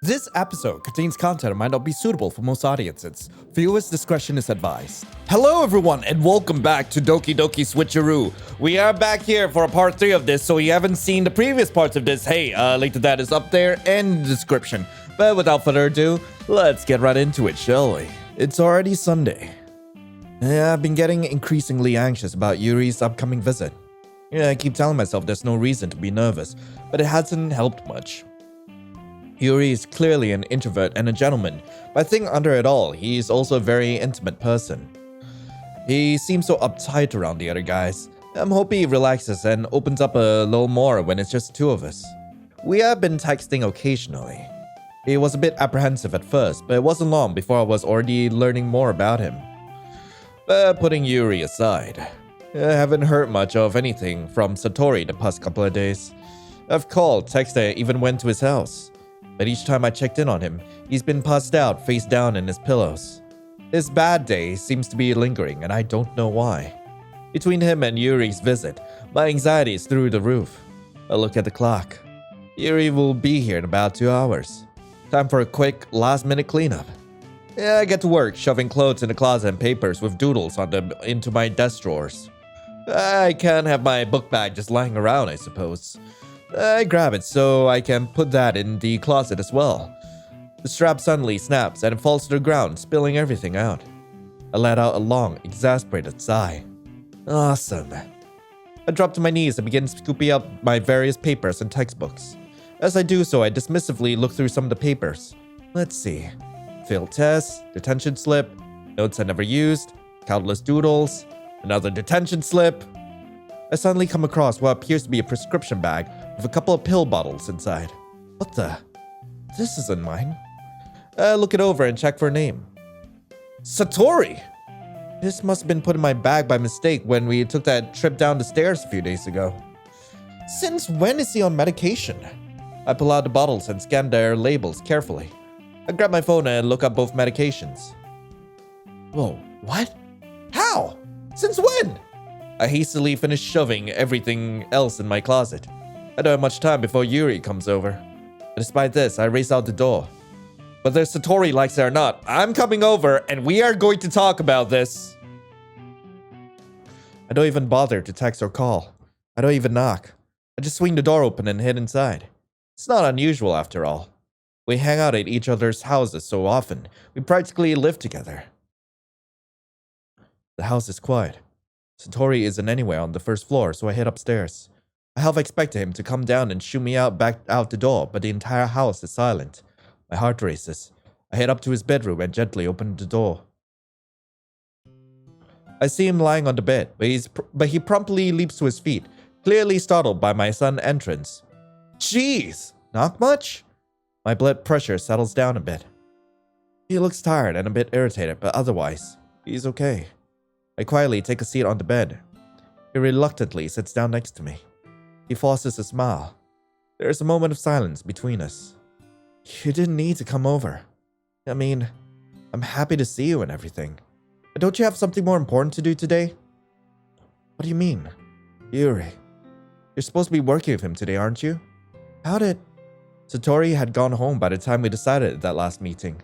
This episode contains content that might not be suitable for most audiences. Viewers' discretion is advised. Hello everyone and welcome back to Doki Doki Switcheroo. We are back here for a part 3 of this, so you haven't seen the previous parts of this, hey, link to that is up there in the description. But without further ado, let's get right into it, shall we? It's already Sunday. I've been getting increasingly anxious about Yuuri's upcoming visit. I keep telling myself there's no reason to be nervous, but it hasn't helped much. Yuuri is clearly an introvert and a gentleman, but I think under it all, he's also a very intimate person. He seems so uptight around the other guys. I'm hoping he relaxes and opens up a little more when it's just the two of us. We have been texting occasionally. He was a bit apprehensive at first, but it wasn't long before I was already learning more about him. But putting Yuuri aside, I haven't heard much of anything from Satori the past couple of days. I've called, texted, even went to his house. But each time I checked in on him, he's been passed out face down in his pillows. His bad day seems to be lingering and I don't know why. Between him and Yuuri's visit, my anxiety is through the roof. I look at the clock. Yuuri will be here in about 2 hours. Time for a quick last-minute cleanup. I get to work shoving clothes in the closet and papers with doodles on them into my desk drawers. I can't have my book bag just lying around, I suppose. I grab it so I can put that in the closet as well. The strap suddenly snaps and it falls to the ground, spilling everything out. I let out a long, exasperated sigh. Awesome. I drop to my knees and begin scooping up my various papers and textbooks. As I do so, I dismissively look through some of the papers. Let's see. Failed test, detention slip, notes I never used, countless doodles, another detention slip. I suddenly come across what appears to be a prescription bag with a couple of pill bottles inside. What the? This isn't mine. I look it over and check for a name. Satori! This must have been put in my bag by mistake when we took that trip down the stairs a few days ago. Since when is he on medication? I pull out the bottles and scan their labels carefully. I grab my phone and look up both medications. Whoa, what? How? Since when? I hastily finish shoving everything else in my closet. I don't have much time before Yuuri comes over. But despite this, I race out the door. Whether Satori likes it or not, I'm coming over and we are going to talk about this. I don't even bother to text or call. I don't even knock. I just swing the door open and head inside. It's not unusual after all. We hang out at each other's houses so often. We practically live together. The house is quiet. Satori isn't anywhere on the first floor, so I head upstairs. I half expected him to come down and shoo me back out the door, but the entire house is silent. My heart races. I head up to his bedroom and gently open the door. I see him lying on the bed, but he promptly leaps to his feet, clearly startled by my sudden entrance. Jeez, not much? My blood pressure settles down a bit. He looks tired and a bit irritated, but otherwise, he's okay. I quietly take a seat on the bed. He reluctantly sits down next to me. He forces a smile. There is a moment of silence between us. You didn't need to come over. I mean, I'm happy to see you and everything. But don't you have something more important to do today? What do you mean? Yuuri, you're supposed to be working with him today, aren't you? How did... Satori had gone home by the time we decided at that last meeting.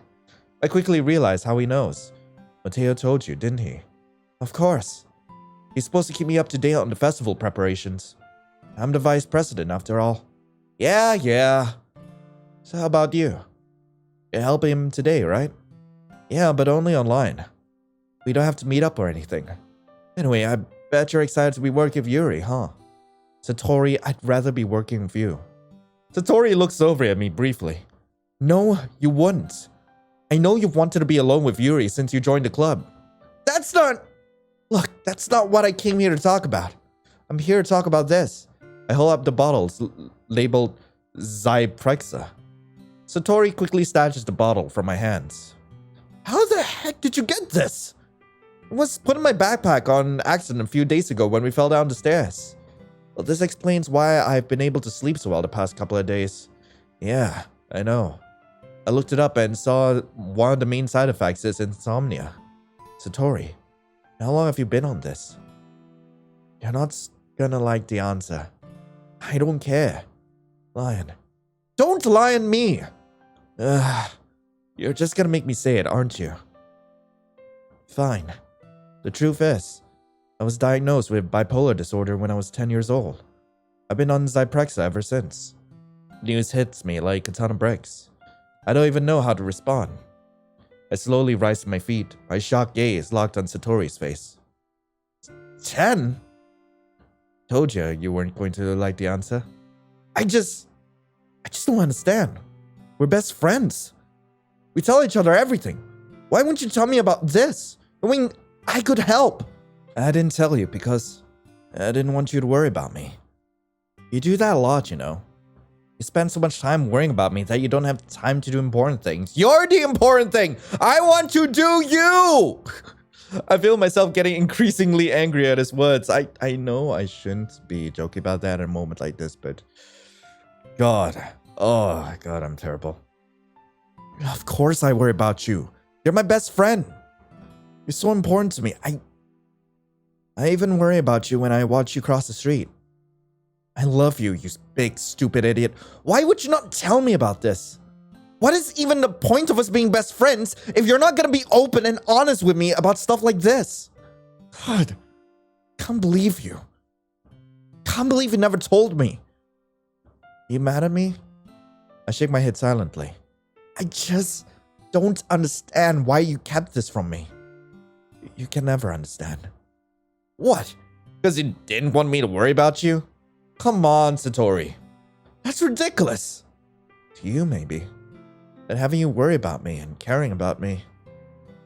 I quickly realized how he knows. Mateo told you, didn't he? Of course. He's supposed to keep me up to date on the festival preparations. I'm the vice president after all. Yeah. So how about you? You're helping him today, right? Yeah, but only online. We don't have to meet up or anything. Anyway, I bet you're excited to be working with Yuuri, huh? Satori, I'd rather be working with you. Satori looks over at me briefly. No, you wouldn't. I know you've wanted to be alone with Yuuri since you joined the club. Look, that's not what I came here to talk about. I'm here to talk about this. I hold up the bottles labeled Zyprexa. Satori quickly snatches the bottle from my hands. How the heck did you get this? It was put in my backpack on accident a few days ago when we fell down the stairs. Well, this explains why I've been able to sleep so well the past couple of days. Yeah, I know. I looked it up and saw one of the main side effects is insomnia. Satori, how long have you been on this? You're not gonna like the answer. I don't care. Lion. Don't lie on me! You're just gonna make me say it, aren't you? Fine. The truth is, I was diagnosed with bipolar disorder when I was 10 years old. I've been on Zyprexa ever since. News hits me like a ton of bricks. I don't even know how to respond. I slowly rise to my feet, my shocked gaze locked on Satori's face. 10? Told you weren't going to like the answer. I just don't understand. We're best friends. We tell each other everything. Why wouldn't you tell me about this? I mean, I could help. I didn't tell you because I didn't want you to worry about me. You do that a lot, you know. You spend so much time worrying about me that you don't have time to do important things. You're the important thing! I want to do you! I feel myself getting increasingly angry at his words. I know I shouldn't be joking about that in a moment like this, but... God. Oh, God, I'm terrible. Of course I worry about you. You're my best friend. You're so important to me. I even worry about you when I watch you cross the street. I love you, you big, stupid idiot. Why would you not tell me about this? What is even the point of us being best friends if you're not gonna be open and honest with me about stuff like this? God, can't believe you. Can't believe you never told me. You mad at me? I shake my head silently. I just don't understand why you kept this from me. You can never understand. What? Because you didn't want me to worry about you? Come on, Satori. That's ridiculous. To you, maybe. But having you worry about me and caring about me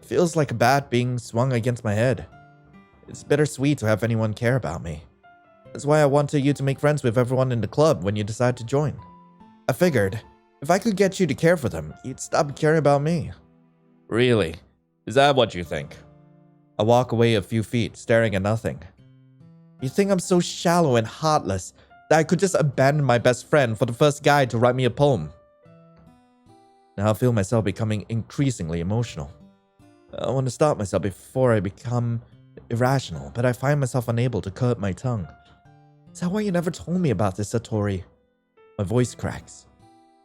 feels like a bat being swung against my head. It's bittersweet to have anyone care about me. That's why I wanted you to make friends with everyone in the club when you decide to join. I figured, if I could get you to care for them, you'd stop caring about me. Really? Is that what you think? I walk away a few feet, staring at nothing. You think I'm so shallow and heartless that I could just abandon my best friend for the first guy to write me a poem? Now I feel myself becoming increasingly emotional. I want to stop myself before I become irrational, but I find myself unable to curb my tongue. Is that why you never told me about this, Satori? My voice cracks.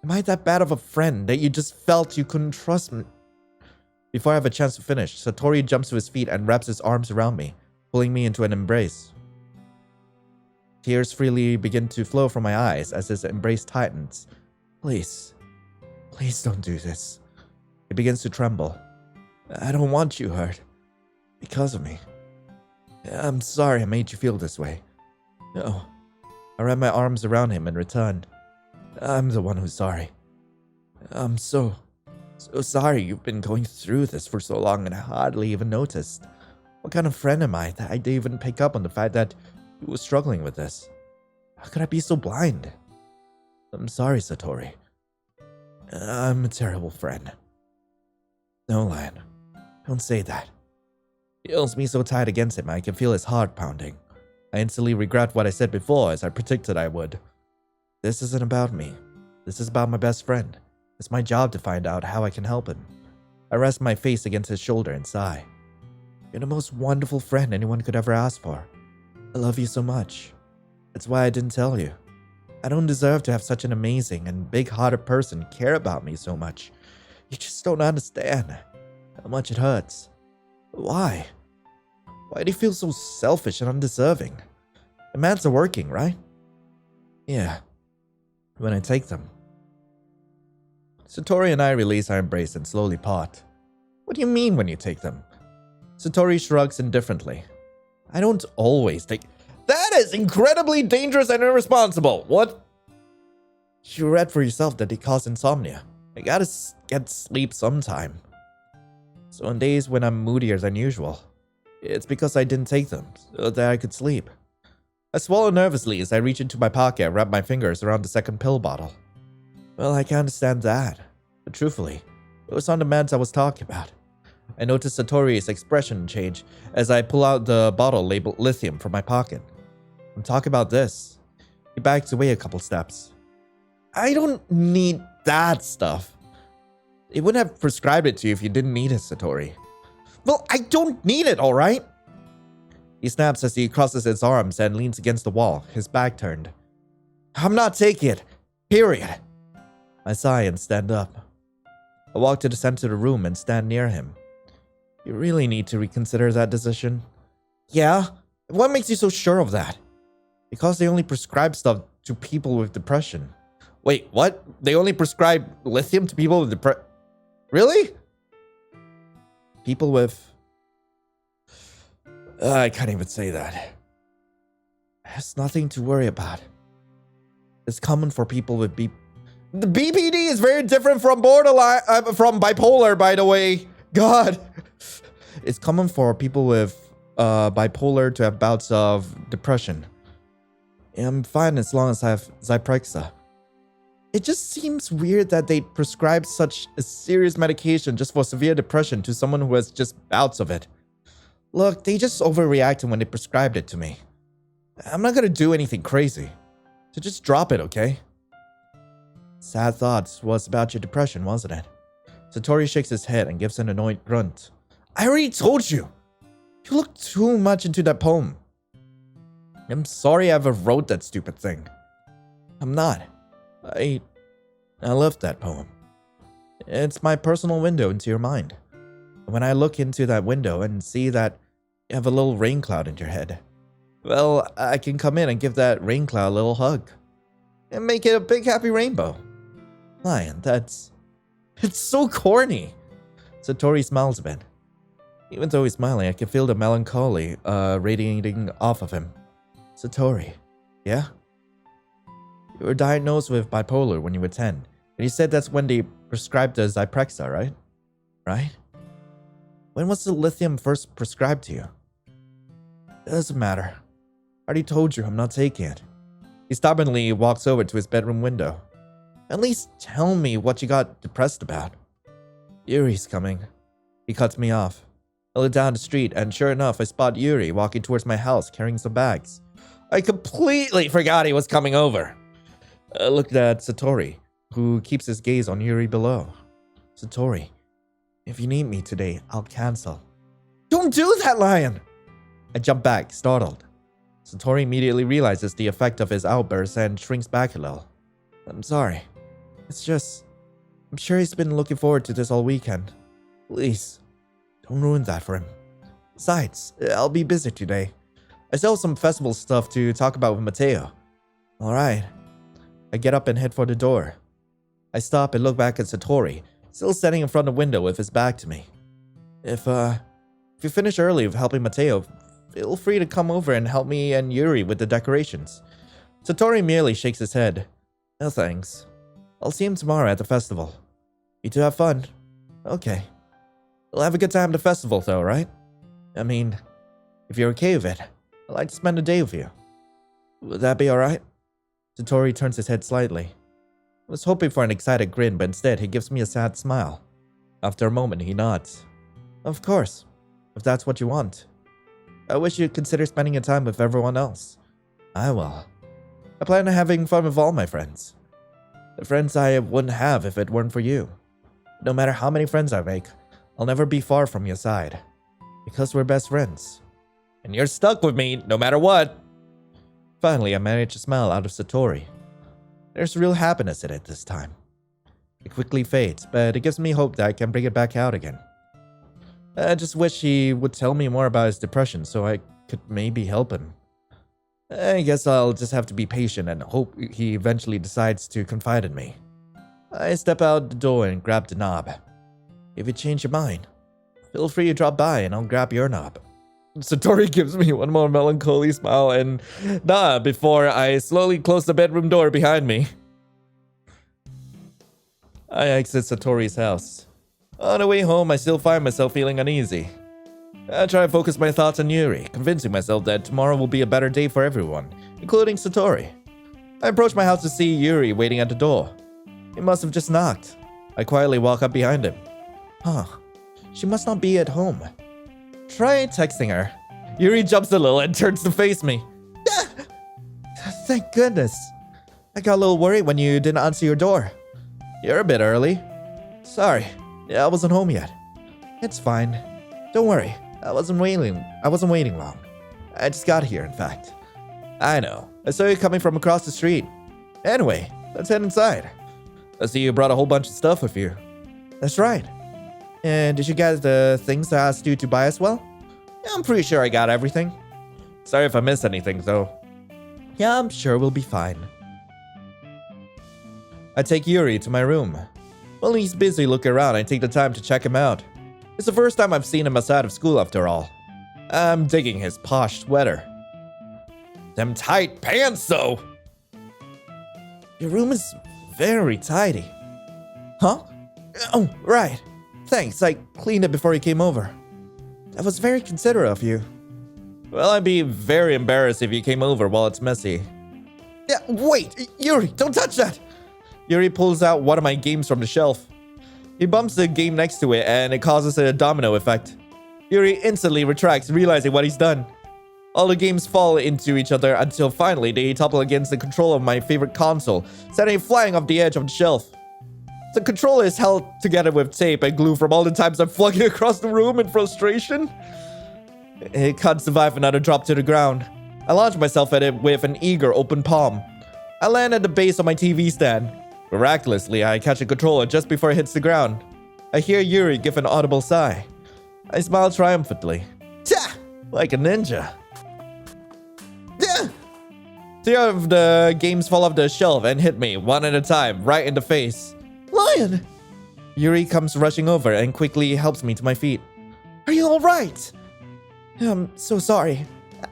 Am I that bad of a friend that you just felt you couldn't trust me? Before I have a chance to finish, Satori jumps to his feet and wraps his arms around me, pulling me into an embrace. Tears freely begin to flow from my eyes as his embrace tightens. Please don't do this. He begins to tremble. I don't want you hurt. Because of me. I'm sorry I made you feel this way. No. I wrap my arms around him in return. I'm the one who's sorry. I'm so sorry you've been going through this for so long and I hardly even noticed. What kind of friend am I that I didn't even pick up on the fact that you were struggling with this? How could I be so blind? I'm sorry, Satori. I'm a terrible friend. No, Lion. Don't say that. He holds me so tight against him I can feel his heart pounding. I instantly regret what I said before, as I predicted I would. This isn't about me. This is about my best friend. It's my job to find out how I can help him. I rest my face against his shoulder and sigh. You're the most wonderful friend anyone could ever ask for. I love you so much. That's why I didn't tell you. I don't deserve to have such an amazing and big-hearted person care about me so much. You just don't understand how much it hurts. Why? Why do you feel so selfish and undeserving? The meds are working, right? Yeah. When I take them. Satori and I release our embrace and slowly part. What do you mean when you take them? Satori shrugs indifferently. I don't always take... That is incredibly dangerous and irresponsible. What? You read for yourself that they cause insomnia. I gotta get sleep sometime. So on days when I'm moodier than usual, it's because I didn't take them, so that I could sleep. I swallow nervously as I reach into my pocket and wrap my fingers around the second pill bottle. Well, I can understand that, but truthfully, it was on the meds I was talking about. I noticed Satori's expression change as I pull out the bottle labeled lithium from my pocket. I'm talking about this. He backs away a couple steps. I don't need that stuff. He wouldn't have prescribed it to you if you didn't need it, Satori. Well, I don't need it, alright? He snaps as he crosses his arms and leans against the wall, his back turned. I'm not taking it. Period. I sigh and stand up. I walk to the center of the room and stand near him. You really need to reconsider that decision. Yeah? What makes you so sure of that? Because they only prescribe stuff to people with depression. Wait, what? They only prescribe lithium to people with depression? Really? People with... I can't even say that. There's nothing to worry about. It's common for people with The BPD is very different from borderline, from bipolar, by the way. God. It's common for people with bipolar to have bouts of depression. I'm fine as long as I have Zyprexa. It just seems weird that they prescribe such a serious medication just for severe depression to someone who has just bouts of it. Look, they just overreacted when they prescribed it to me. I'm not gonna do anything crazy. So just drop it, okay? Sad thoughts was about your depression, wasn't it? Satori shakes his head and gives an annoyed grunt. I already told you! You look too much into that poem. I'm sorry I ever wrote that stupid thing. I'm not. I love that poem. It's my personal window into your mind. When I look into that window and see that you have a little rain cloud in your head, well, I can come in and give that rain cloud a little hug. And make it a big happy rainbow. Lion, it's so corny. Satori smiles a bit. Even though he's smiling, I can feel the melancholy radiating off of him. Satori, yeah? You were diagnosed with bipolar when you were 10. And you said that's when they prescribed the Zyprexa, right? Right? When was the lithium first prescribed to you? It doesn't matter. I already told you I'm not taking it. He stubbornly walks over to his bedroom window. At least tell me what you got depressed about. Yuuri's coming. He cuts me off. I look down the street and sure enough I spot Yuuri walking towards my house carrying some bags. I completely forgot he was coming over. I looked at Satori, who keeps his gaze on Yuuri below. Satori, if you need me today, I'll cancel. Don't do that, Lion! I jump back, startled. Satori immediately realizes the effect of his outburst and shrinks back a little. I'm sorry. It's just... I'm sure he's been looking forward to this all weekend. Please, don't ruin that for him. Besides, I'll be busy today. I still have some festival stuff to talk about with Mateo. Alright. I get up and head for the door. I stop and look back at Satori, still standing in front of the window with his back to me. If you finish early with helping Mateo, feel free to come over and help me and Yuuri with the decorations. Satori merely shakes his head. No thanks. I'll see him tomorrow at the festival. You two have fun. Okay. We'll have a good time at the festival though, right? I mean, if you're okay with it, I'd like to spend a day with you. Would that be alright? Satori turns his head slightly. I was hoping for an excited grin, but instead he gives me a sad smile. After a moment, he nods. Of course, if that's what you want. I wish you'd consider spending your time with everyone else. I will. I plan on having fun with all my friends. The friends I wouldn't have if it weren't for you. No matter how many friends I make, I'll never be far from your side. Because we're best friends. And you're stuck with me no matter what. Finally, I managed to smile out of Satori. There's real happiness in it this time. It quickly fades, but it gives me hope that I can bring it back out again. I just wish he would tell me more about his depression so I could maybe help him. I guess I'll just have to be patient and hope he eventually decides to confide in me. I step out the door and grab the knob. If you change your mind, feel free to drop by and I'll grab your knob. Satori gives me one more melancholy smile and nod before I slowly close the bedroom door behind me. I exit Satori's house. On the way home, I still find myself feeling uneasy. I try to focus my thoughts on Yuuri, convincing myself that tomorrow will be a better day for everyone, including Satori. I approach my house to see Yuuri waiting at the door. He must have just knocked. I quietly walk up behind him. Huh, she must not be at home. Try texting her. Yuuri jumps a little and turns to face me. Thank goodness. I got a little worried when you didn't answer your door. You're a bit early. Sorry, I wasn't home yet. It's fine. Don't worry, I wasn't waiting long. I just got here, in fact. I know. I saw you coming from across the street. Anyway, let's head inside. I see you brought a whole bunch of stuff with you. That's right. And did you get the things I asked you to buy as well? Yeah, I'm pretty sure I got everything. Sorry if I missed anything, though. Yeah, I'm sure we'll be fine. I take Yuuri to my room. While he's busy looking around, I take the time to check him out. It's the first time I've seen him outside of school after all. I'm digging his posh sweater. Them tight pants, though. Your room is very tidy. Huh? Oh, right. Thanks, I cleaned it before you came over. That was very considerate of you. Well, I'd be very embarrassed if you came over while it's messy. Yeah, wait! Yuuri, don't touch that! Yuuri pulls out one of my games from the shelf. He bumps the game next to it and it causes a domino effect. Yuuri instantly retracts, realizing what he's done. All the games fall into each other until finally they topple against the controller of my favorite console, sending it flying off the edge of the shelf. The controller is held together with tape and glue from all the times I've flung it across the room in frustration. It can't survive another drop to the ground. I launch myself at it with an eager open palm. I land at the base of my TV stand. Miraculously, I catch the controller just before it hits the ground. I hear Yuuri give an audible sigh. I smile triumphantly. Tja! Like a ninja. Yeah. Three of the games fall off the shelf and hit me, one at a time, right in the face. Lion! Yuuri comes rushing over and quickly helps me to my feet. Are you alright? I'm so sorry.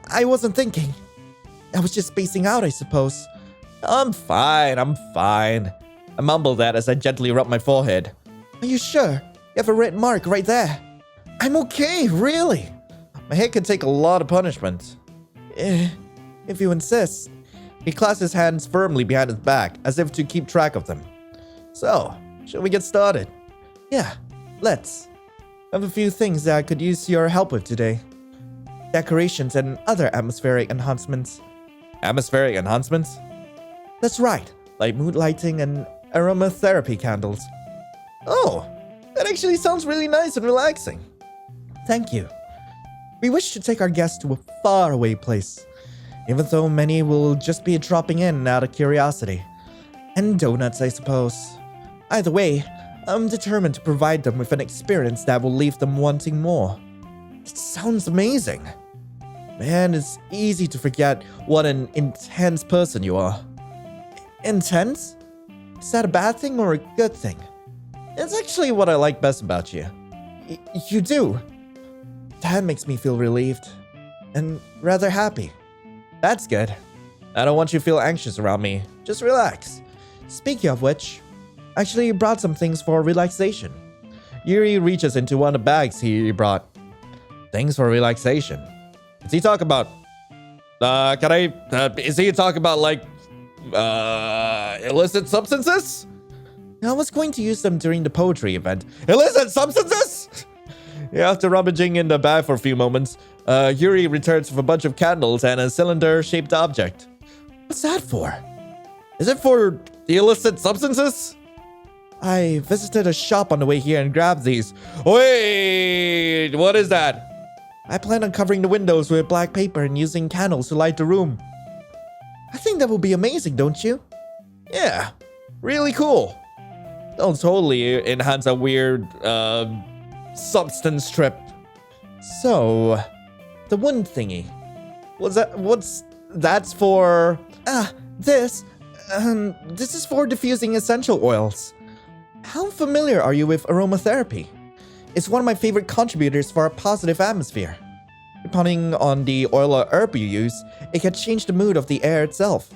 I wasn't thinking. I was just spacing out, I suppose. I'm fine. I mumble that as I gently rub my forehead. Are you sure? You have a red mark right there. I'm okay, really. My head can take a lot of punishment. If you insist. He clasps his hands firmly behind his back, as if to keep track of them. So, shall we get started? Yeah, let's. I have a few things that I could use your help with today. Decorations and other atmospheric enhancements. Atmospheric enhancements? That's right, like mood lighting and aromatherapy candles. Oh, that actually sounds really nice and relaxing. Thank you. We wish to take our guests to a faraway place, even though many will just be dropping in out of curiosity. And donuts, I suppose. Either way, I'm determined to provide them with an experience that will leave them wanting more. It sounds amazing. Man, it's easy to forget what an intense person you are. Intense? Is that a bad thing or a good thing? It's actually what I like best about you. You do. That makes me feel relieved. And rather happy. That's good. I don't want you to feel anxious around me. Just relax. Speaking of which, I actually brought some things for relaxation. Yuuri reaches into one of the bags he brought. Things for relaxation. Is he talking about... is he talking about, like... illicit substances? I was going to use them during the poetry event. Illicit substances?! After rummaging in the bag for a few moments, Yuuri returns with a bunch of candles and a cylinder-shaped object. What's that for? Is it for the illicit substances? I visited a shop on the way here and grabbed these. Wait, what is that? I plan on covering the windows with black paper and using candles to light the room. I think that will be amazing, don't you? Yeah, really cool. That'll totally enhance a weird, substance trip. So, the one thingy. That's for... This is for diffusing essential oils. How familiar are you with aromatherapy? It's one of my favorite contributors for a positive atmosphere. Depending on the oil or herb you use, it can change the mood of the air itself.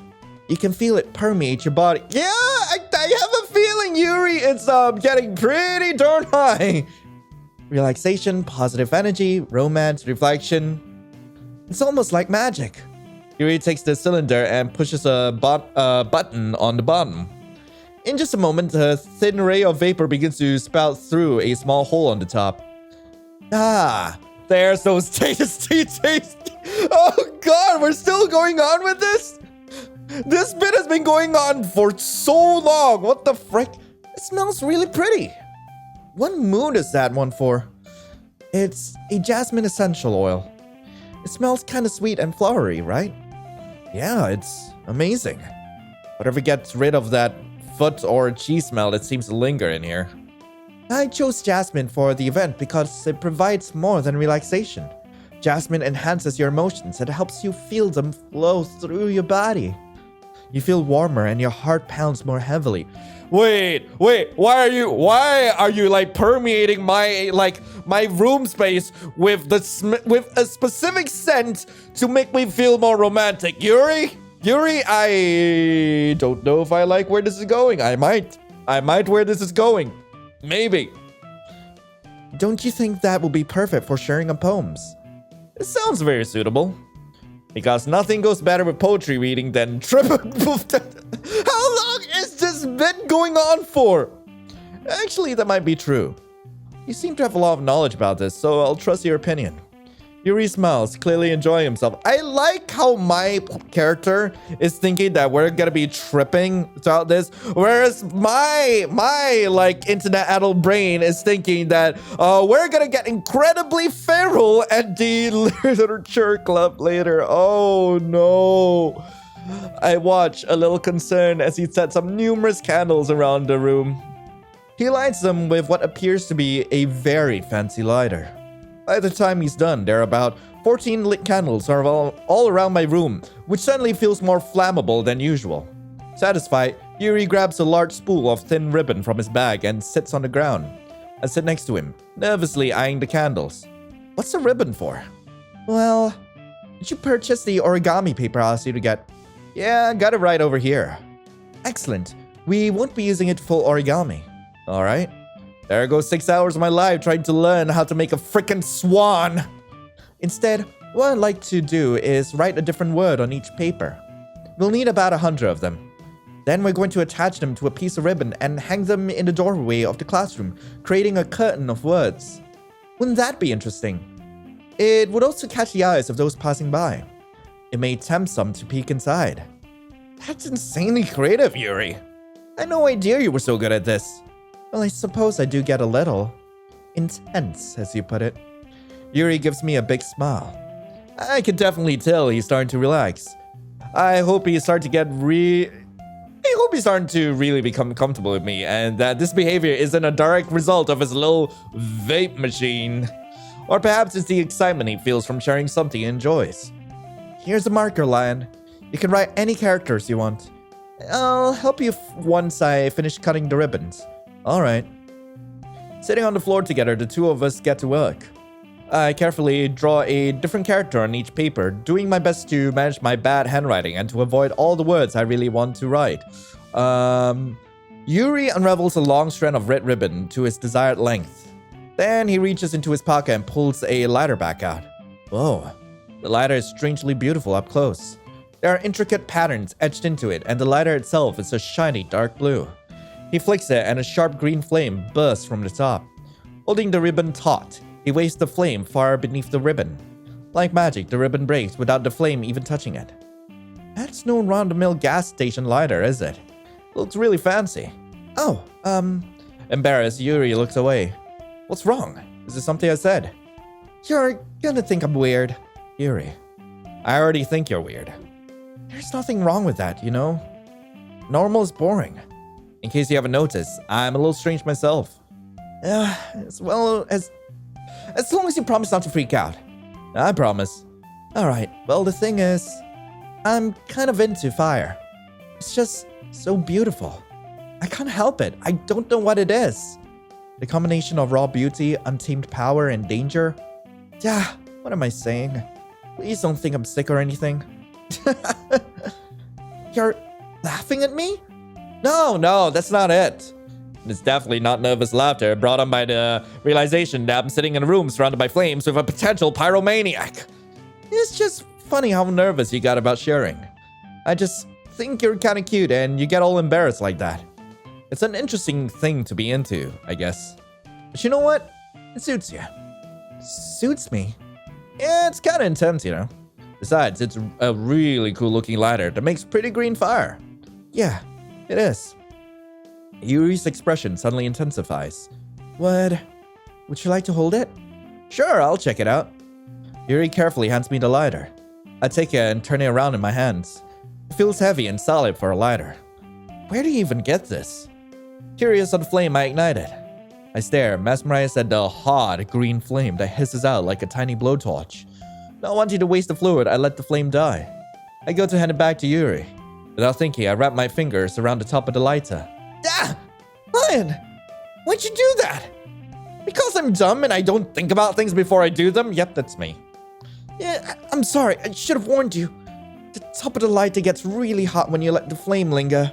You can feel it permeate your body. Yeah, I have a feeling, Yuuri, it's getting pretty darn high. Relaxation, positive energy, romance, reflection. It's almost like magic. Yuuri takes the cylinder and pushes a button on the bottom. In just a moment, a thin ray of vapor begins to spout through a small hole on the top. Ah, there's those tasty. Oh god, we're still going on with this? This bit has been going on for so long. What the frick? It smells really pretty. What mood is that one for? It's a jasmine essential oil. It smells kind of sweet and flowery, right? Yeah, it's amazing. Whatever gets rid of that foot or cheese smell that seems to linger in here. I chose jasmine for the event because it provides more than relaxation. Jasmine enhances your emotions and helps you feel them flow through your body. You feel warmer and your heart pounds more heavily. Wait, why are you like permeating my room space with a specific scent to make me feel more romantic? Yuuri, I don't know if I like where this is going. I might where this is going. Maybe. Don't you think that will be perfect for sharing on poems? It sounds very suitable. Because nothing goes better with poetry reading than triple. How long is this been going on for? Actually, that might be true. You seem to have a lot of knowledge about this, so I'll trust your opinion. Yuuri smiles, clearly enjoying himself. I like how my character is thinking that we're gonna be tripping throughout this, whereas my like internet adult brain is thinking that we're gonna get incredibly feral at the literature club later. Oh no. I watch a little concerned as he sets up numerous candles around the room. He lights them with what appears to be a very fancy lighter. By the time he's done, there are about 14 lit candles all around my room, which suddenly feels more flammable than usual. Satisfied, Yuuri grabs a large spool of thin ribbon from his bag and sits on the ground. I sit next to him, nervously eyeing the candles. What's the ribbon for? Well, did you purchase the origami paper I asked you to get? Yeah, I got it right over here. Excellent. We won't be using it full origami. Alright. There goes 6 hours of my life trying to learn how to make a frickin' swan. Instead, what I'd like to do is write a different word on each paper. We'll need about 100 of them. Then we're going to attach them to a piece of ribbon and hang them in the doorway of the classroom, creating a curtain of words. Wouldn't that be interesting? It would also catch the eyes of those passing by. It may tempt some to peek inside. That's insanely creative, Yuuri. I had no idea you were so good at this. Well, I suppose I do get a little intense, as you put it. Yuuri gives me a big smile. I can definitely tell he's starting to relax. I hope he's starting to really become comfortable with me, and that this behavior isn't a direct result of his little vape machine. Or perhaps it's the excitement he feels from sharing something he enjoys. Here's a marker, Lion. You can write any characters you want. I'll help you once I finish cutting the ribbons. Alright. Sitting on the floor together, the two of us get to work. I carefully draw a different character on each paper, doing my best to manage my bad handwriting and to avoid all the words I really want to write. Yuuri unravels a long strand of red ribbon to his desired length. Then he reaches into his pocket and pulls a lighter back out. Whoa. The lighter is strangely beautiful up close. There are intricate patterns etched into it, and the lighter itself is a shiny dark blue. He flicks it and a sharp green flame bursts from the top. Holding the ribbon taut, he waves the flame far beneath the ribbon. Like magic, the ribbon breaks without the flame even touching it. That's no run-of-the-mill gas station lighter, is it? Looks really fancy. Oh, Embarrassed, Yuuri looks away. What's wrong? Is there something I said? You're gonna think I'm weird. Yuuri, I already think you're weird. There's nothing wrong with that, you know? Normal is boring. In case you haven't noticed, I'm a little strange myself. As long as you promise not to freak out. I promise. Alright, well the thing is, I'm kind of into fire. It's just so beautiful. I can't help it. I don't know what it is. The combination of raw beauty, untamed power, and danger. Yeah, what am I saying? Please don't think I'm sick or anything. You're laughing at me? No, that's not it. It's definitely not nervous laughter brought on by the realization that I'm sitting in a room surrounded by flames with a potential pyromaniac. It's just funny how nervous you got about sharing. I just think you're kind of cute and you get all embarrassed like that. It's an interesting thing to be into, I guess. But you know what? It suits you. Suits me? Yeah, it's kind of intense, you know. Besides, it's a really cool looking lighter that makes pretty green fire. Yeah, it is. Yuuri's expression suddenly intensifies. Would you like to hold it? Sure, I'll check it out. Yuuri carefully hands me the lighter. I take it and turn it around in my hands. It feels heavy and solid for a lighter. Where do you even get this? Curious of the flame I ignited. I stare, mesmerized at the hot green flame that hisses out like a tiny blowtorch. Not wanting to waste the fluid, I let the flame die. I go to hand it back to Yuuri. Without thinking, I wrap my fingers around the top of the lighter. Ah! Lion! Why'd you do that? Because I'm dumb and I don't think about things before I do them? Yep, that's me. Yeah, I'm sorry. I should have warned you. The top of the lighter gets really hot when you let the flame linger.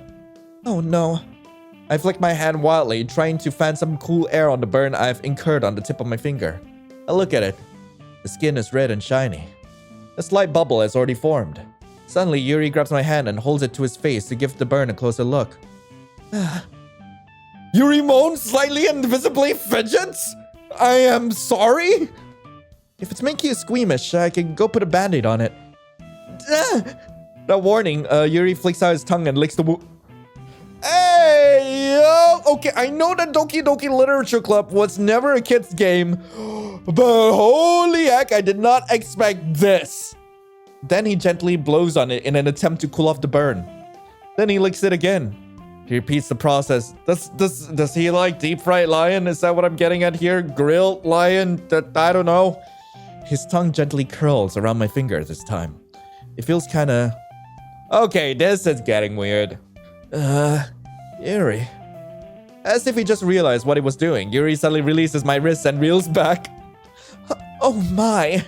Oh no. I flick my hand wildly, trying to fan some cool air on the burn I've incurred on the tip of my finger. I look at it. The skin is red and shiny. A slight bubble has already formed. Suddenly, Yuuri grabs my hand and holds it to his face to give the burn a closer look. Yuuri moans, slightly and visibly fidgets. I am sorry? If it's making you squeamish, I can go put a band-aid on it. Without warning, Yuuri flicks out his tongue and licks the wound. Hey, yo! Okay, I know that Doki Doki Literature Club was never a kid's game, but holy heck, I did not expect this. Then he gently blows on it in an attempt to cool off the burn. Then he licks it again. He repeats the process. Does he like deep-fried lion? Is that what I'm getting at here? Grilled lion? I don't know. His tongue gently curls around my finger this time. It feels kinda... Okay, this is getting weird. Yuuri. As if he just realized what he was doing, Yuuri suddenly releases my wrist and reels back. Oh my.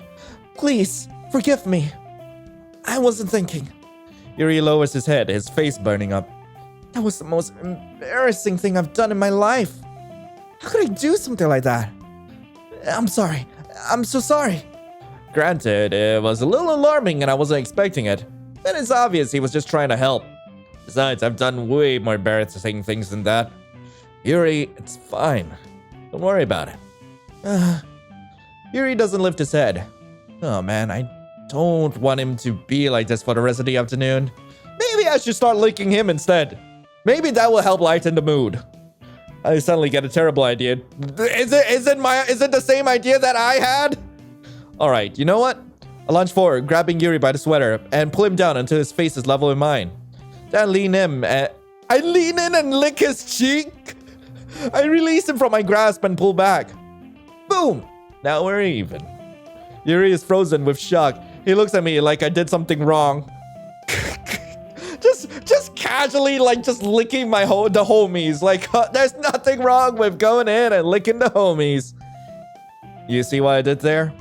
Please, forgive me. I wasn't thinking. Yuuri lowers his head, his face burning up. That was the most embarrassing thing I've done in my life. How could I do something like that? I'm sorry. I'm so sorry. Granted, it was a little alarming and I wasn't expecting it. But it's obvious he was just trying to help. Besides, I've done way more embarrassing things than that. Yuuri, it's fine. Don't worry about it. Yuuri doesn't lift his head. Oh man, I don't want him to be like this for the rest of the afternoon. Maybe I should start licking him instead. Maybe that will help lighten the mood. I suddenly get a terrible idea. Is it the same idea that I had? Alright, you know what? I lunge forward, grabbing Yuuri by the sweater, and pull him down until his face is level with mine. Then I lean in and lick his cheek. I release him from my grasp and pull back. Boom! Now we're even. Yuuri is frozen with shock. He looks at me like I did something wrong. just casually, like, just licking the homies. Like, there's nothing wrong with going in and licking the homies. You see what I did there?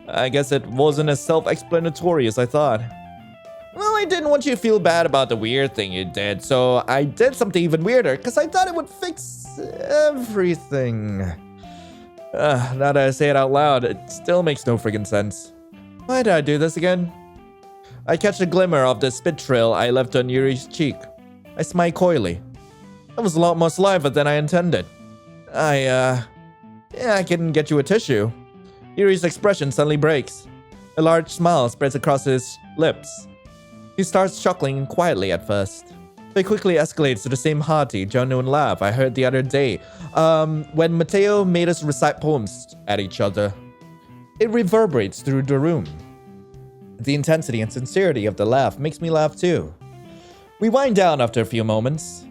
I guess it wasn't as self-explanatory as I thought. Well, I didn't want you to feel bad about the weird thing you did, so I did something even weirder, because I thought it would fix everything. Now that I say it out loud, it still makes no friggin' sense. Why did I do this again? I catch a glimmer of the spit trail I left on Yuri's cheek. I smile coyly. That was a lot more saliva than I intended. I can get you a tissue. Yuri's expression suddenly breaks. A large smile spreads across his lips. He starts chuckling quietly at first. It quickly escalates to the same hearty, genuine laugh I heard the other day when Mateo made us recite poems at each other. It reverberates through the room. The intensity and sincerity of the laugh makes me laugh too. We wind down after a few moments.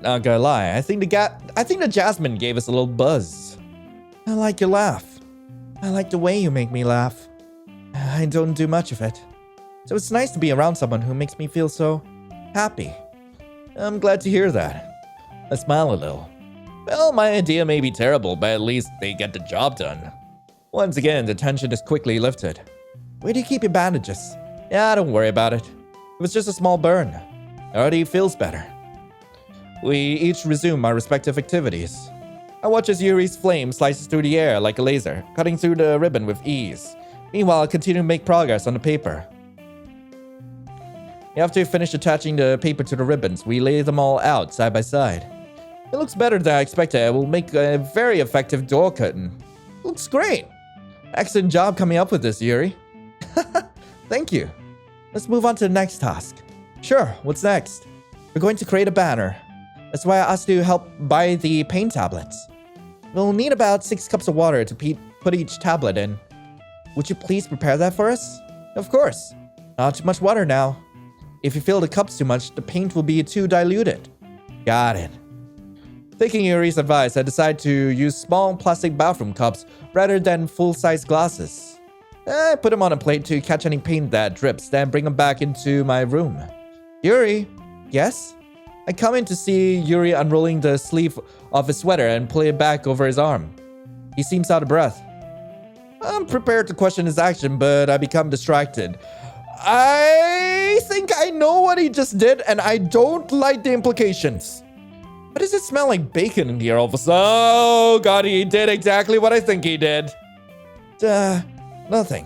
Not gonna lie, I think the jasmine gave us a little buzz. I like your laugh. I like the way you make me laugh. I don't do much of it. So it's nice to be around someone who makes me feel so happy. I'm glad to hear that. I smile a little. Well, my idea may be terrible, but at least they get the job done. Once again, the tension is quickly lifted. Where do you keep your bandages? Yeah, don't worry about it. It was just a small burn. It already feels better. We each resume our respective activities. I watch as Yuri's flame slices through the air like a laser, cutting through the ribbon with ease. Meanwhile, I continue to make progress on the paper. After we finish attaching the paper to the ribbons, we lay them all out side by side. It looks better than I expected. It will make a very effective door curtain. Looks great. Excellent job coming up with this, Yuuri. Thank you. Let's move on to the next task. Sure, what's next? We're going to create a banner. That's why I asked you to help buy the paint tablets. We'll need about 6 cups of water to put each tablet in. Would you please prepare that for us? Of course. Not too much water now. If you fill the cups too much, the paint will be too diluted. Got it. Taking Yuuri's advice, I decide to use small plastic bathroom cups rather than full-size glasses. I put them on a plate to catch any paint that drips, then bring them back into my room. Yuuri? Yes? I come in to see Yuuri unrolling the sleeve of his sweater and pull it back over his arm. He seems out of breath. I'm prepared to question his action, but I become distracted. I think I know what he just did, and I don't like the implications. Why does it smell like bacon in here all of a sudden? Oh god, he did exactly what I think he did. Nothing.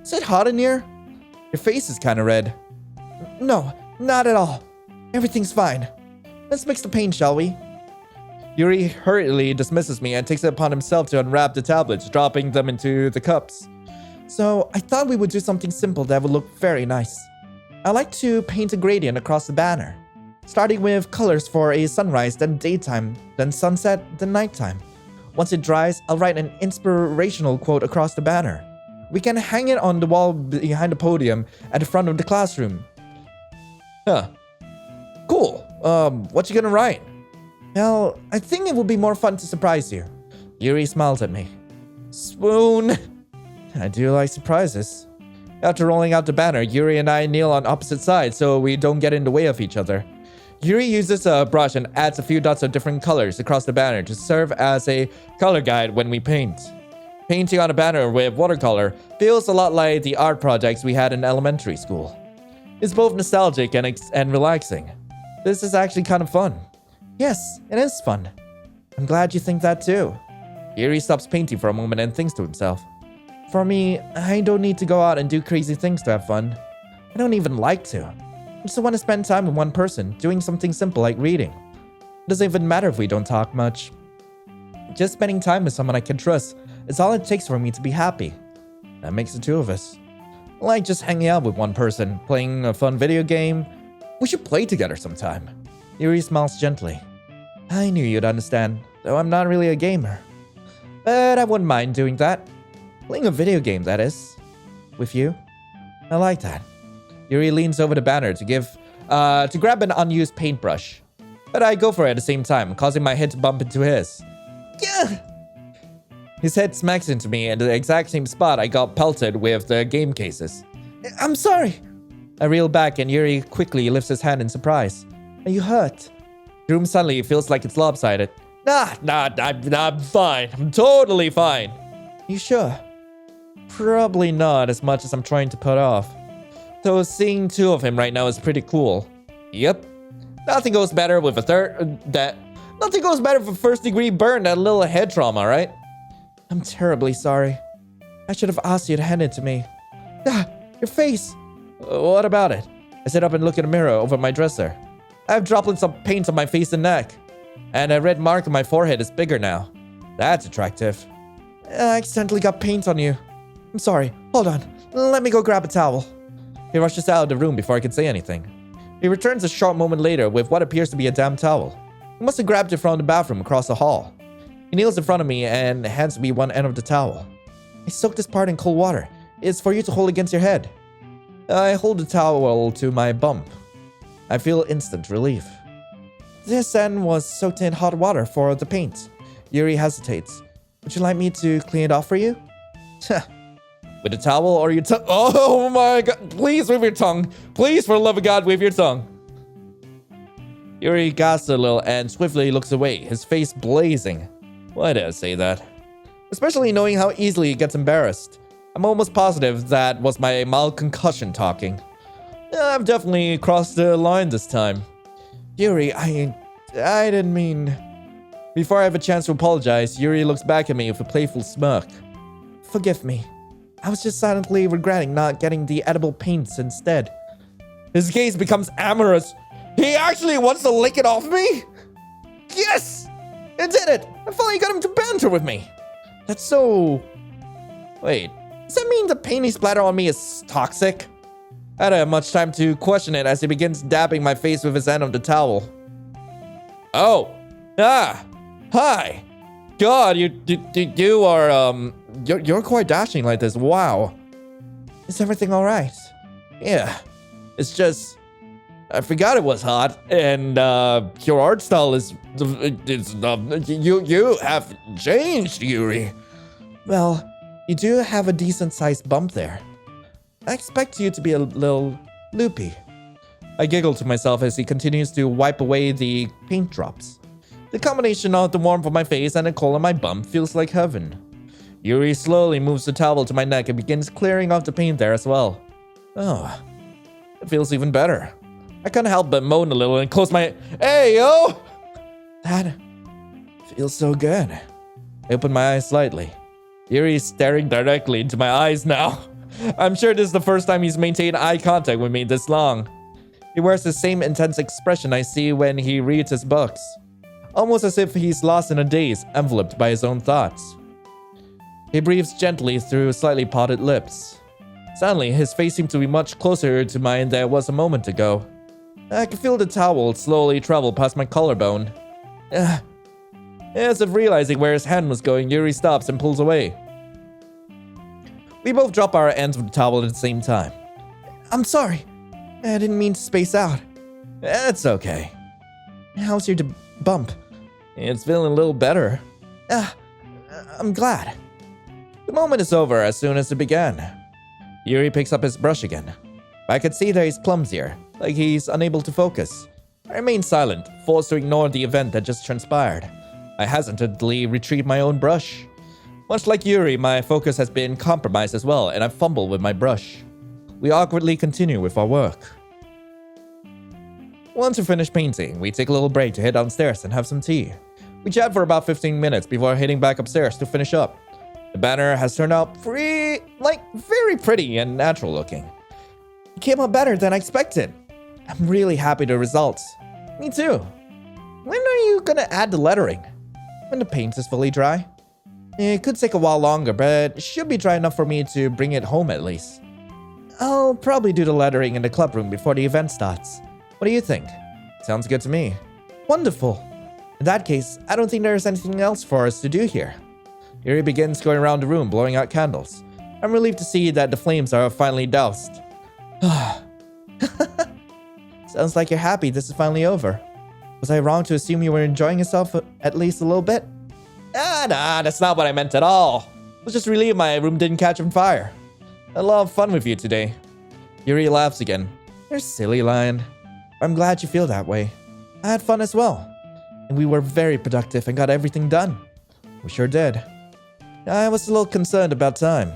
Is it hot in here? Your face is kind of red. No, not at all. Everything's fine. Let's mix the paint, shall we? Yuuri hurriedly dismisses me and takes it upon himself to unwrap the tablets, dropping them into the cups. So, I thought we would do something simple that would look very nice. I like to paint a gradient across the banner. Starting with colors for a sunrise, then daytime, then sunset, then nighttime. Once it dries, I'll write an inspirational quote across the banner. We can hang it on the wall behind the podium at the front of the classroom. Huh. Cool. What you gonna write? Well, I think it would be more fun to surprise you. Yuuri smiles at me. Swoon. I do like surprises. After rolling out the banner, Yuuri and I kneel on opposite sides so we don't get in the way of each other. Yuuri uses a brush and adds a few dots of different colors across the banner to serve as a color guide when we paint. Painting on a banner with watercolor feels a lot like the art projects we had in elementary school. It's both nostalgic and relaxing. This is actually kind of fun. Yes, it is fun. I'm glad you think that too. Yuuri stops painting for a moment and thinks to himself. For me, I don't need to go out and do crazy things to have fun. I don't even like to. I just want to spend time with one person, doing something simple like reading. It doesn't even matter if we don't talk much. Just spending time with someone I can trust is all it takes for me to be happy. That makes the two of us. I like just hanging out with one person, playing a fun video game. We should play together sometime. Yuuri smiles gently. I knew you'd understand, though I'm not really a gamer. But I wouldn't mind doing that. Playing a video game, that is. With you. I like that. Yuuri leans over the banner to grab an unused paintbrush. But I go for it at the same time, causing my head to bump into his. Yeah! His head smacks into me in the exact same spot I got pelted with the game cases. I'm sorry! I reel back and Yuuri quickly lifts his hand in surprise. Are you hurt? The room suddenly feels like it's lopsided. I'm fine. I'm totally fine. You sure? Probably not as much as I'm trying to put off. Though seeing two of him right now is pretty cool. Yep. Nothing goes better with nothing goes better with a first-degree burn than a little head trauma, right? I'm terribly sorry. I should have asked you to hand it to me. Your face. What about it? I sit up and look in the mirror over my dresser. I have droplets of paint on my face and neck. And a red mark on my forehead is bigger now. That's attractive. I accidentally got paint on you. I'm sorry. Hold on. Let me go grab a towel. He rushes out of the room before I can say anything. He returns a short moment later with what appears to be a damp towel. He must have grabbed it from the bathroom across the hall. He kneels in front of me and hands me one end of the towel. I soaked this part in cold water. It's for you to hold against your head. I hold the towel to my bump. I feel instant relief. This end was soaked in hot water for the paint. Yuuri hesitates. Would you like me to clean it off for you? With a towel or your tongue? Oh my god. Please with your tongue. Please, for the love of God, with your tongue. Yuuri gasps a little and swiftly looks away, his face blazing. Why did I say that? Especially knowing how easily he gets embarrassed. I'm almost positive that was my mild concussion talking. I've definitely crossed the line this time. Yuuri, I didn't mean... Before I have a chance to apologize, Yuuri looks back at me with a playful smirk. Forgive me. I was just silently regretting not getting the edible paints instead. His gaze becomes amorous. He actually wants to lick it off me? Yes! It did it! I finally got him to banter with me. That's so... Wait, does that mean the paint he splattered on me is toxic? I don't have much time to question it as he begins dabbing my face with his end of the towel. Oh. Hi. God, you are, you're quite dashing like this. Wow. Is everything alright? Yeah. It's just... I forgot it was hot, and your art style is you have changed, Yuuri. Well, you do have a decent-sized bump there. I expect you to be a little loopy. I giggle to myself as he continues to wipe away the paint drops. The combination of the warmth of my face and the cold of my bump feels like heaven. Yuuri slowly moves the towel to my neck and begins clearing off the paint there as well. Oh, it feels even better. I can't help but moan a little and close my... Hey, yo! That feels so good. I open my eyes slightly. Yuuri is staring directly into my eyes now. I'm sure this is the first time he's maintained eye contact with me this long. He wears the same intense expression I see when he reads his books. Almost as if he's lost in a daze, enveloped by his own thoughts. He breathes gently through slightly parted lips. Suddenly, his face seemed to be much closer to mine than it was a moment ago. I could feel the towel slowly travel past my collarbone. As if realizing where his hand was going, Yuuri stops and pulls away. We both drop our ends of the towel at the same time. I'm sorry. I didn't mean to space out. It's okay. How's your bump? It's feeling a little better. I'm glad. The moment is over as soon as it began. Yuuri picks up his brush again. I could see that he's clumsier, like he's unable to focus. I remain silent, forced to ignore the event that just transpired. I hesitantly retrieve my own brush. Much like Yuuri, my focus has been compromised as well, and I fumble with my brush. We awkwardly continue with our work. Once we finish painting, we take a little break to head downstairs and have some tea. We chat for about 15 minutes before heading back upstairs to finish up. The banner has turned out very pretty and natural looking. It came out better than I expected. I'm really happy with the results. Me too. When are you gonna add the lettering? When the paint is fully dry? It could take a while longer, but it should be dry enough for me to bring it home at least. I'll probably do the lettering in the club room before the event starts. What do you think? Sounds good to me. Wonderful. In that case, I don't think there's anything else for us to do here. Yuuri begins going around the room, blowing out candles. I'm relieved to see that the flames are finally doused. Sounds like you're happy this is finally over. Was I wrong to assume you were enjoying yourself at least a little bit? Nah, that's not what I meant at all. I was just relieved my room didn't catch on fire. I had a lot of fun with you today. Yuuri laughs again. You're silly, Lion. I'm glad you feel that way. I had fun as well. And we were very productive and got everything done. We sure did. I was a little concerned about time.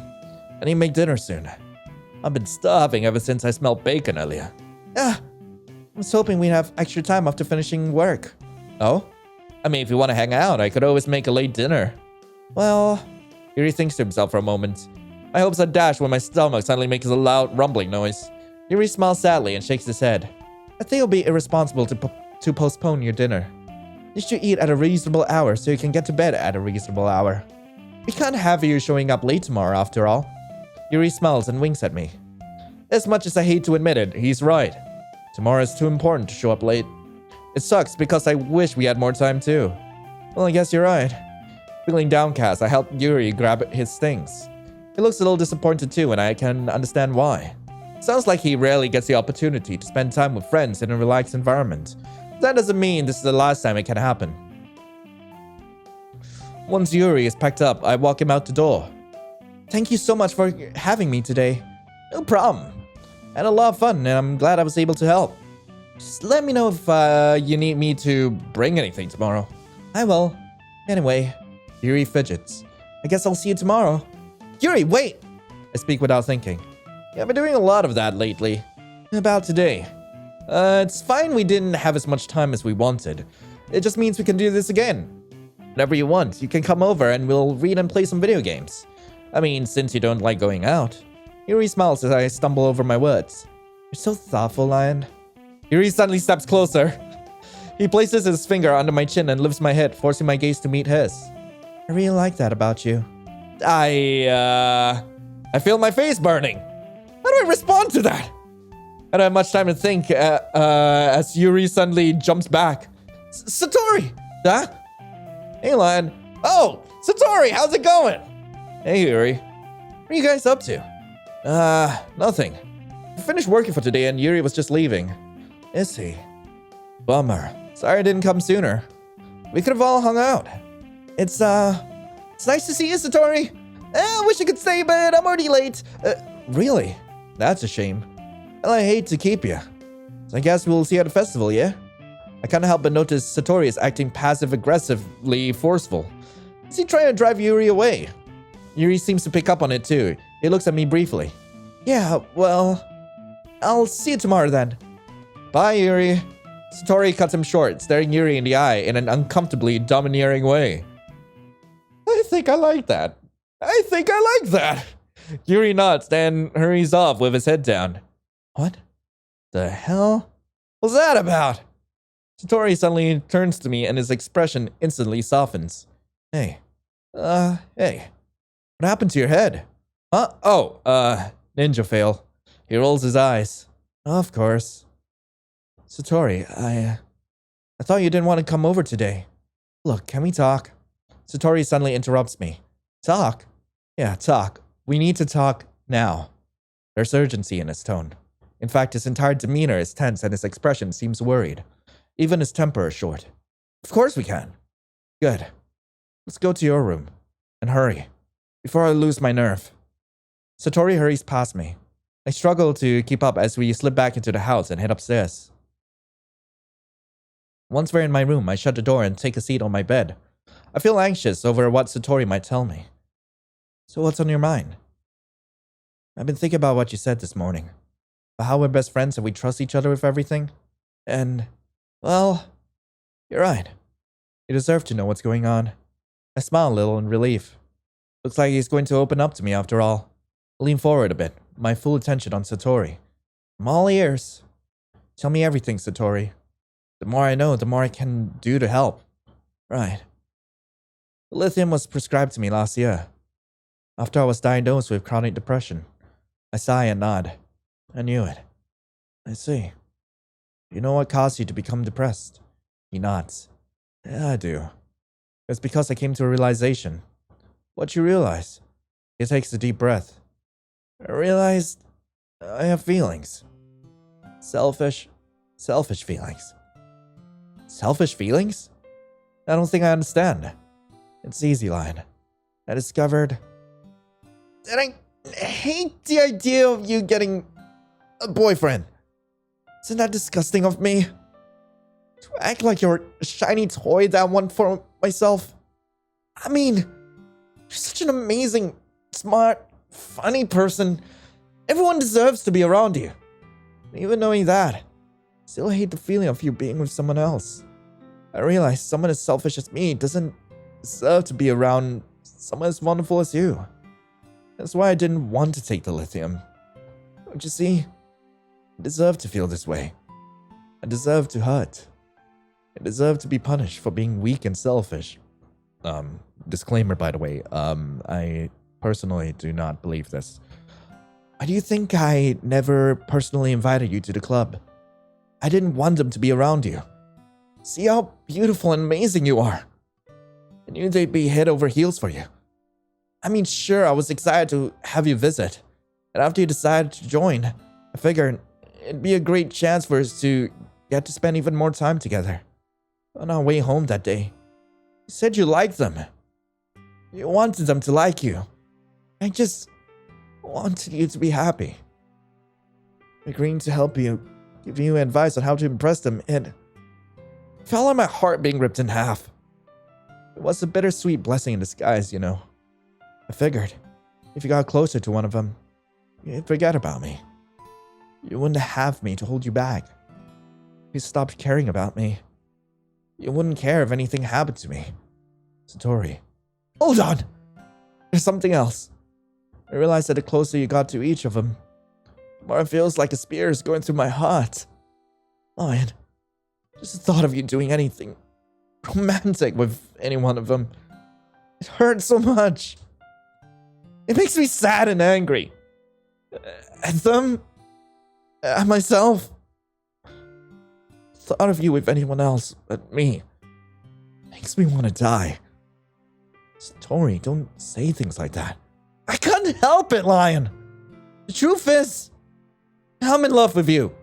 I need to make dinner soon. I've been starving ever since I smelled bacon earlier. I was hoping we'd have extra time after finishing work. Oh? I mean, if you want to hang out, I could always make a late dinner. Well, Yuuri thinks to himself for a moment. My hopes are dashed when my stomach suddenly makes a loud rumbling noise. Yuuri smiles sadly and shakes his head. I think it'll be irresponsible to postpone your dinner. You should eat at a reasonable hour so you can get to bed at a reasonable hour. We can't have you showing up late tomorrow after all. Yuuri smiles and winks at me. As much as I hate to admit it, he's right. Tomorrow is too important to show up late. It sucks because I wish we had more time too. Well, I guess you're right. Feeling downcast, I helped Yuuri grab his things. He looks a little disappointed too, and I can understand why. Sounds like he rarely gets the opportunity to spend time with friends in a relaxed environment. That doesn't mean this is the last time it can happen. Once Yuuri is packed up, I walk him out the door. Thank you so much for having me today. No problem. I had a lot of fun, and I'm glad I was able to help. Just let me know if you need me to bring anything tomorrow. I will. Anyway, Yuuri fidgets. I guess I'll see you tomorrow. Yuuri, wait! I speak without thinking. Yeah, I've been doing a lot of that lately. About today. It's fine we didn't have as much time as we wanted. It just means we can do this again. Whenever you want, you can come over and we'll read and play some video games. I mean, since you don't like going out. Yuuri smiles as I stumble over my words. You're so thoughtful, Lion. Yuuri suddenly steps closer. He places his finger under my chin and lifts my head, forcing my gaze to meet his. I really like that about you. I feel my face burning. How do I respond to that? I don't have much time to think as Yuuri suddenly jumps back. Satori! Huh? Hey, Lion. Oh, Satori, how's it going? Hey, Yuuri. What are you guys up to? Nothing. I finished working for today and Yuuri was just leaving. Is he? Bummer. Sorry I didn't come sooner. We could have all hung out. It's nice to see you, Satori. I wish I could stay, but I'm already late. Really? That's a shame. Well, I hate to keep you. So I guess we'll see you at the festival, yeah? I can't help but notice Satori is acting passive-aggressively forceful. Is he trying to drive Yuuri away? Yuuri seems to pick up on it too. He looks at me briefly. Yeah, well, I'll see you tomorrow then. Bye, Yuuri. Satori cuts him short, staring Yuuri in the eye in an uncomfortably domineering way. I think I like that. Yuuri nods, then hurries off with his head down. What the hell was that about? Satori suddenly turns to me and his expression instantly softens. Hey. What happened to your head? Huh? Oh, ninja fail. He rolls his eyes. Of course. Satori, I thought you didn't want to come over today. Look, can we talk? Satori suddenly interrupts me. Talk? Yeah, talk. We need to talk now. There's urgency in his tone. In fact, his entire demeanor is tense and his expression seems worried. Even his temper is short. Of course we can. Good. Let's go to your room. And hurry. Before I lose my nerve. Satori hurries past me. I struggle to keep up as we slip back into the house and head upstairs. Once we're in my room, I shut the door and take a seat on my bed. I feel anxious over what Satori might tell me. So what's on your mind? I've been thinking about what you said this morning. About how we're best friends and we trust each other with everything. And, well, you're right. You deserve to know what's going on. I smile a little in relief. Looks like he's going to open up to me after all. I lean forward a bit, my full attention on Satori. I'm all ears. Tell me everything, Satori. The more I know, the more I can do to help. Right. The lithium was prescribed to me last year. After I was diagnosed with chronic depression. I sigh and nod. I knew it. I see. You know what caused you to become depressed? He nods. Yeah, I do. It's because I came to a realization. What'd you realize? He takes a deep breath. I realized I have feelings. Selfish feelings. Selfish feelings? I don't think I understand. It's easy, Lion. I discovered that I hate the idea of you getting a boyfriend. Isn't that disgusting of me? To act like you're a shiny toy that I want for myself. I mean, you're such an amazing, smart, funny person. Everyone deserves to be around you. Even knowing that, I still hate the feeling of you being with someone else. I realize someone as selfish as me doesn't deserve to be around someone as wonderful as you. That's why I didn't want to take the lithium. Don't you see? I deserve to feel this way. I deserve to hurt. I deserve to be punished for being weak and selfish. Disclaimer, by the way, I personally do not believe this. Why do you think I never personally invited you to the club? I didn't want them to be around you. See how beautiful and amazing you are. I knew they'd be head over heels for you. I mean, sure, I was excited to have you visit. And after you decided to join, I figured it'd be a great chance for us to get to spend even more time together. On our way home that day, you said you liked them. You wanted them to like you. I just wanted you to be happy. Agreeing to help you, giving you advice on how to impress them, it felt like my heart being ripped in half. It was a bittersweet blessing in disguise, you know. I figured, if you got closer to one of them, you'd forget about me. You wouldn't have me to hold you back. You stopped caring about me. You wouldn't care if anything happened to me. Satori. Hold on! There's something else. I realized that the closer you got to each of them, the more it feels like a spear is going through my heart. Lion, just the thought of you doing anything romantic with any one of them, it hurts so much. It makes me sad and angry. At them, at myself. The thought of you with anyone else but me makes me want to die. Satori, don't say things like that. I couldn't help it, Lion. The truth is, I'm in love with you.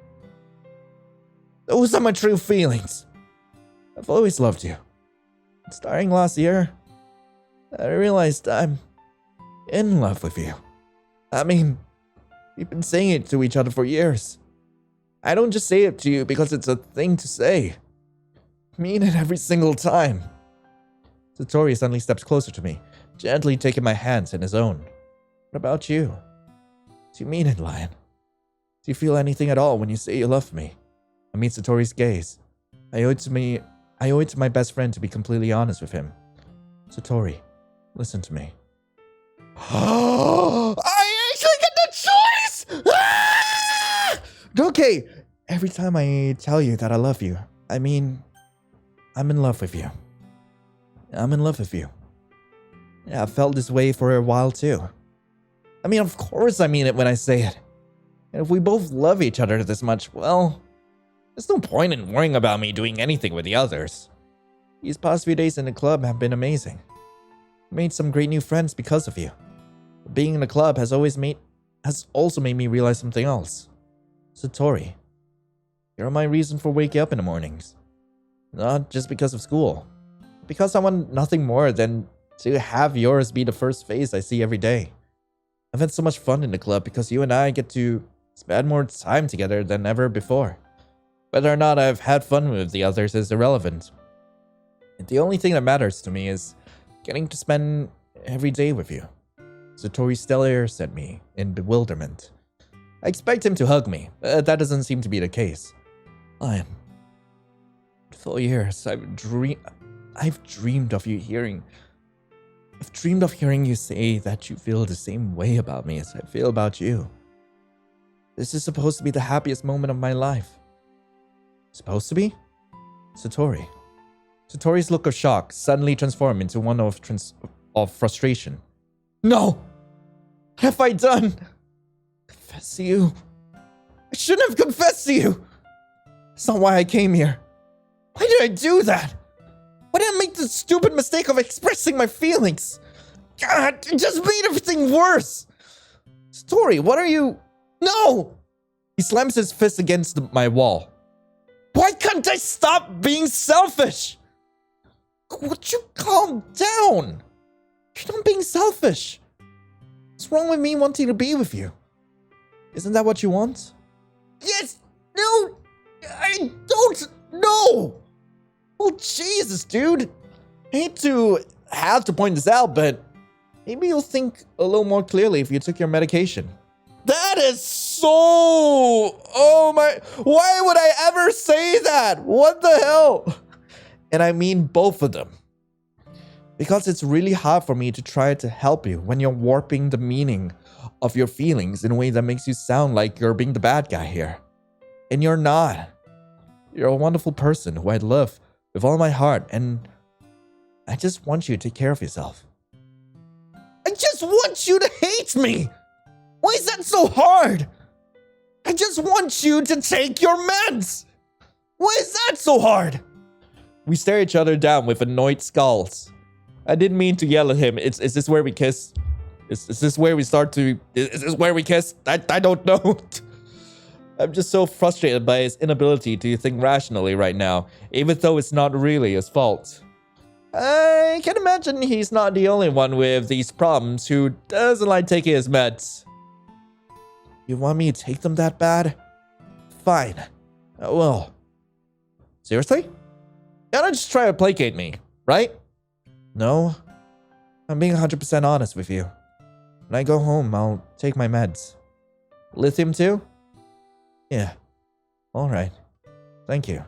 Those are my true feelings. I've always loved you. Starting last year, I realized I'm in love with you. I mean, we've been saying it to each other for years. I don't just say it to you because it's a thing to say. I mean it every single time. Satori suddenly steps closer to me, gently taking my hands in his own. What about you? Do you mean it, Lion? Do you feel anything at all when you say you love me? I meet Satori's gaze. I owe it to my best friend to be completely honest with him. Satori, listen to me. I actually get the choice! Ah! Okay, every time I tell you that I love you, I mean, I'm in love with you. I'm in love with you. Yeah, I've felt this way for a while too. I mean, of course I mean it when I say it. And if we both love each other this much, well, there's no point in worrying about me doing anything with the others. These past few days in the club have been amazing. I made some great new friends because of you. Being in the club has also made me realize something else. Satori, you're my reason for waking up in the mornings. Not just because of school. Because I want nothing more than to have yours be the first face I see every day. I've had so much fun in the club because you and I get to spend more time together than ever before. Whether or not I've had fun with the others is irrelevant. The only thing that matters to me is getting to spend every day with you. Satori stares at me in bewilderment. I expect him to hug me, but that doesn't seem to be the case. Lion, for years I've dreamed of hearing you say that you feel the same way about me as I feel about you. This is supposed to be the happiest moment of my life. Supposed to be? Satori. Satori's look of shock suddenly transformed into one of frustration. No! What have I done? Confess to you. I shouldn't have confessed to you. That's not why I came here. Why did I do that? Why did I make the stupid mistake of expressing my feelings? God, it just made everything worse. Satori, what are you... No! He slams his fist against my wall. Why can't I stop being selfish? Would you calm down? You're not being selfish. What's wrong with me wanting to be with you? Isn't that what you want? Yes! No! I don't know! Well, Jesus, dude. I hate to have to point this out, but maybe you'll think a little more clearly if you took your medication. That is so... Oh my... Why would I ever say that? What the hell? And I mean both of them. Because it's really hard for me to try to help you when you're warping the meaning of your feelings in a way that makes you sound like you're being the bad guy here. And you're not. You're a wonderful person who I love with all my heart, and I just want you to take care of yourself. I just want you to hate me! Why is that so hard? I just want you to take your meds! Why is that so hard? We stare each other down with annoyed skulls. I didn't mean to yell at him. Is this where we kiss? Is this where we start to... Is this where we kiss? I don't know. I'm just so frustrated by his inability to think rationally right now, even though it's not really his fault. I can imagine he's not the only one with these problems who doesn't like taking his meds. You want me to take them that bad? Fine. I will. Seriously? You don't just try to placate me, right? No. I'm being 100% honest with you. When I go home, I'll take my meds. Lithium too? Yeah. Alright. Thank you.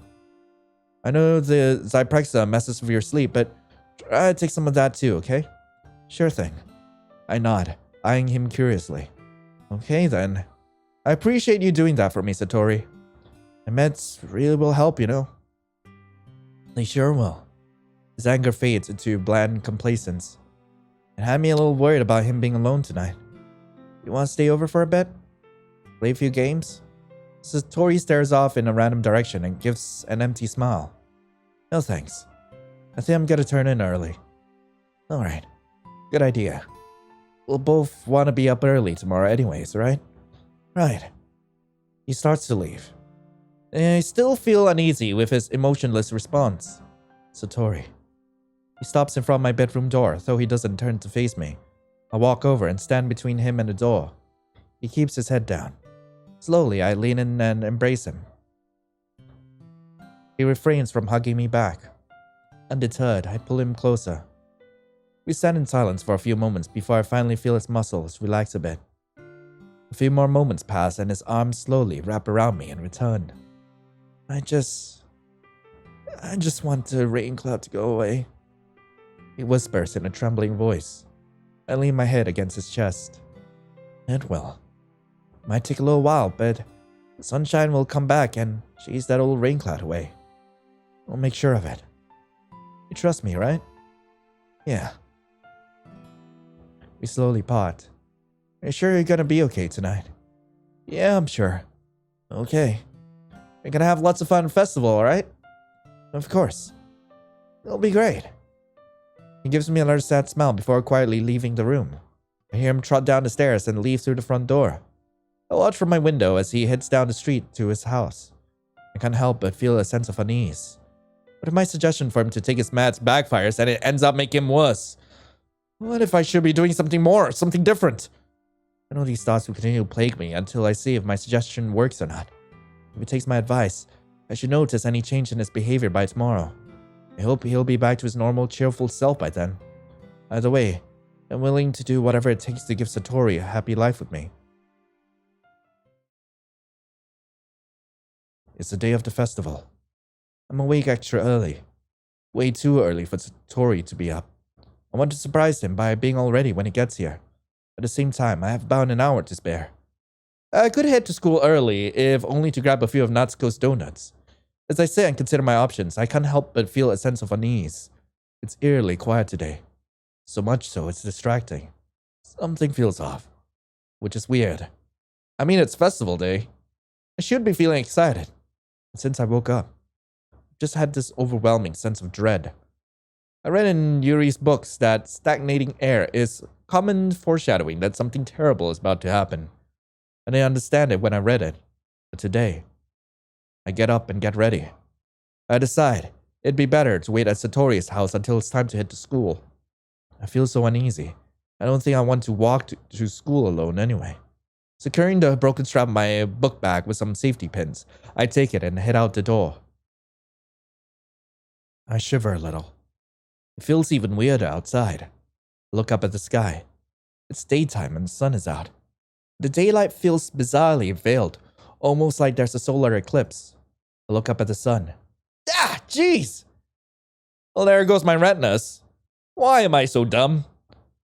I know the Zyprexa messes with your sleep, but try to take some of that too, okay? Sure thing. I nod, eyeing him curiously. Okay then. I appreciate you doing that for me, Satori. The meds really will help, you know. They sure will. His anger fades into bland complacence. It had me a little worried about him being alone tonight. You want to stay over for a bit? Play a few games? Satori stares off in a random direction and gives an empty smile. No thanks. I think I'm gonna turn in early. Alright. Good idea. We'll both want to be up early tomorrow anyways, right? Right. He starts to leave. I still feel uneasy with his emotionless response. Satori. He stops in front of my bedroom door, though he doesn't turn to face me. I walk over and stand between him and the door. He keeps his head down. Slowly, I lean in and embrace him. He refrains from hugging me back. Undeterred, I pull him closer. We stand in silence for a few moments before I finally feel his muscles relax a bit. A few more moments pass and his arms slowly wrap around me and return. I just want the rain cloud to go away. He whispers in a trembling voice. I lean my head against his chest. It will. It might take a little while, but the sunshine will come back and chase that old rain cloud away. I'll make sure of it. You trust me, right? Yeah. We slowly part. Are you sure you're gonna be okay tonight? Yeah, I'm sure. Okay. You're gonna have lots of fun at the festival, alright? Of course. It'll be great. He gives me another sad smile before quietly leaving the room. I hear him trot down the stairs and leave through the front door. I watch from my window as he heads down the street to his house. I can't help but feel a sense of unease. What if my suggestion for him to take his meds backfires and it ends up making him worse? What if I should be doing something more, something different? I know these thoughts will continue to plague me until I see if my suggestion works or not. If he takes my advice, I should notice any change in his behavior by tomorrow. I hope he'll be back to his normal, cheerful self by then. Either way, I'm willing to do whatever it takes to give Satori a happy life with me. It's the day of the festival. I'm awake extra early. Way too early for Satori to be up. I want to surprise him by being all ready when he gets here. At the same time, I have about an hour to spare. I could head to school early, if only to grab a few of Natsuko's donuts. As I sit and consider my options, I can't help but feel a sense of unease. It's eerily quiet today. So much so, it's distracting. Something feels off. Which is weird. I mean, it's festival day. I should be feeling excited. But since I woke up, I've just had this overwhelming sense of dread. I read in Yuuri's books that stagnating air is common foreshadowing that something terrible is about to happen. And I understand it when I read it. But today, I get up and get ready. I decide it'd be better to wait at Satori's house until it's time to head to school. I feel so uneasy. I don't think I want to walk to school alone anyway. Securing the broken strap of my book bag with some safety pins, I take it and head out the door. I shiver a little. It feels even weirder outside. I look up at the sky. It's daytime and the sun is out. The daylight feels bizarrely veiled, almost like there's a solar eclipse. I look up at the sun. Ah, jeez! Well, there goes my retinas. Why am I so dumb?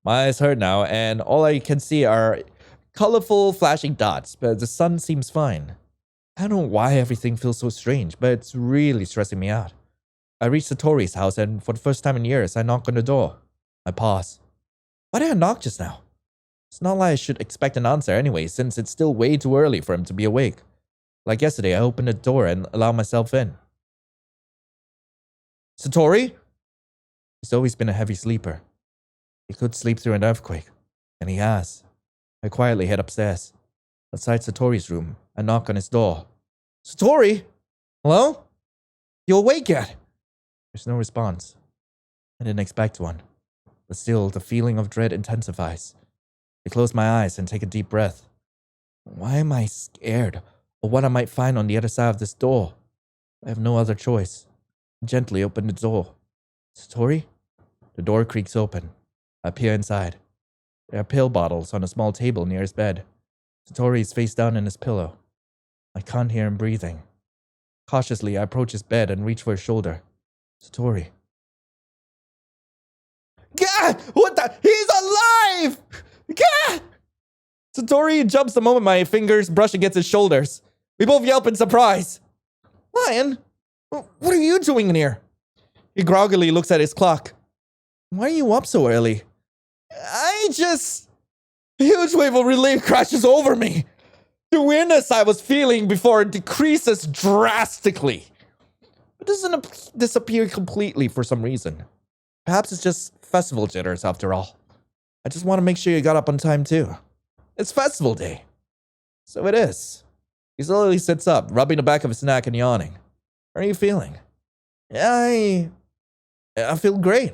My eyes hurt now, and all I can see are colorful, flashing dots, but the sun seems fine. I don't know why everything feels so strange, but it's really stressing me out. I reach Satori's house, and for the first time in years, I knock on the door. I pause. Why did I knock just now? It's not like I should expect an answer anyway, since it's still way too early for him to be awake. Like yesterday, I opened the door and allowed myself in. Satori? He's always been a heavy sleeper. He could sleep through an earthquake, and he has. I quietly head upstairs. Outside Satori's room, I knock on his door. Satori? Hello? You awake yet? There's no response. I didn't expect one. But still, the feeling of dread intensifies. I close my eyes and take a deep breath. Why am I scared of what I might find on the other side of this door? I have no other choice. I gently open the door. Satori? The door creaks open. I peer inside. There are pill bottles on a small table near his bed. Satori is face down in his pillow. I can't hear him breathing. Cautiously, I approach his bed and reach for his shoulder. Satori. Gah! What the? He's alive! Gah! Satori jumps the moment my fingers brush against his shoulders. We both yelp in surprise. Lion? What are you doing in here? He groggily looks at his clock. Why are you up so early? A huge wave of relief crashes over me. The weirdness I was feeling before decreases drastically. It doesn't disappear completely for some reason. Perhaps it's just festival jitters after all. I just want to make sure you got up on time too. It's festival day. So it is. He slowly sits up, rubbing the back of his neck and yawning. How are you feeling? I feel great.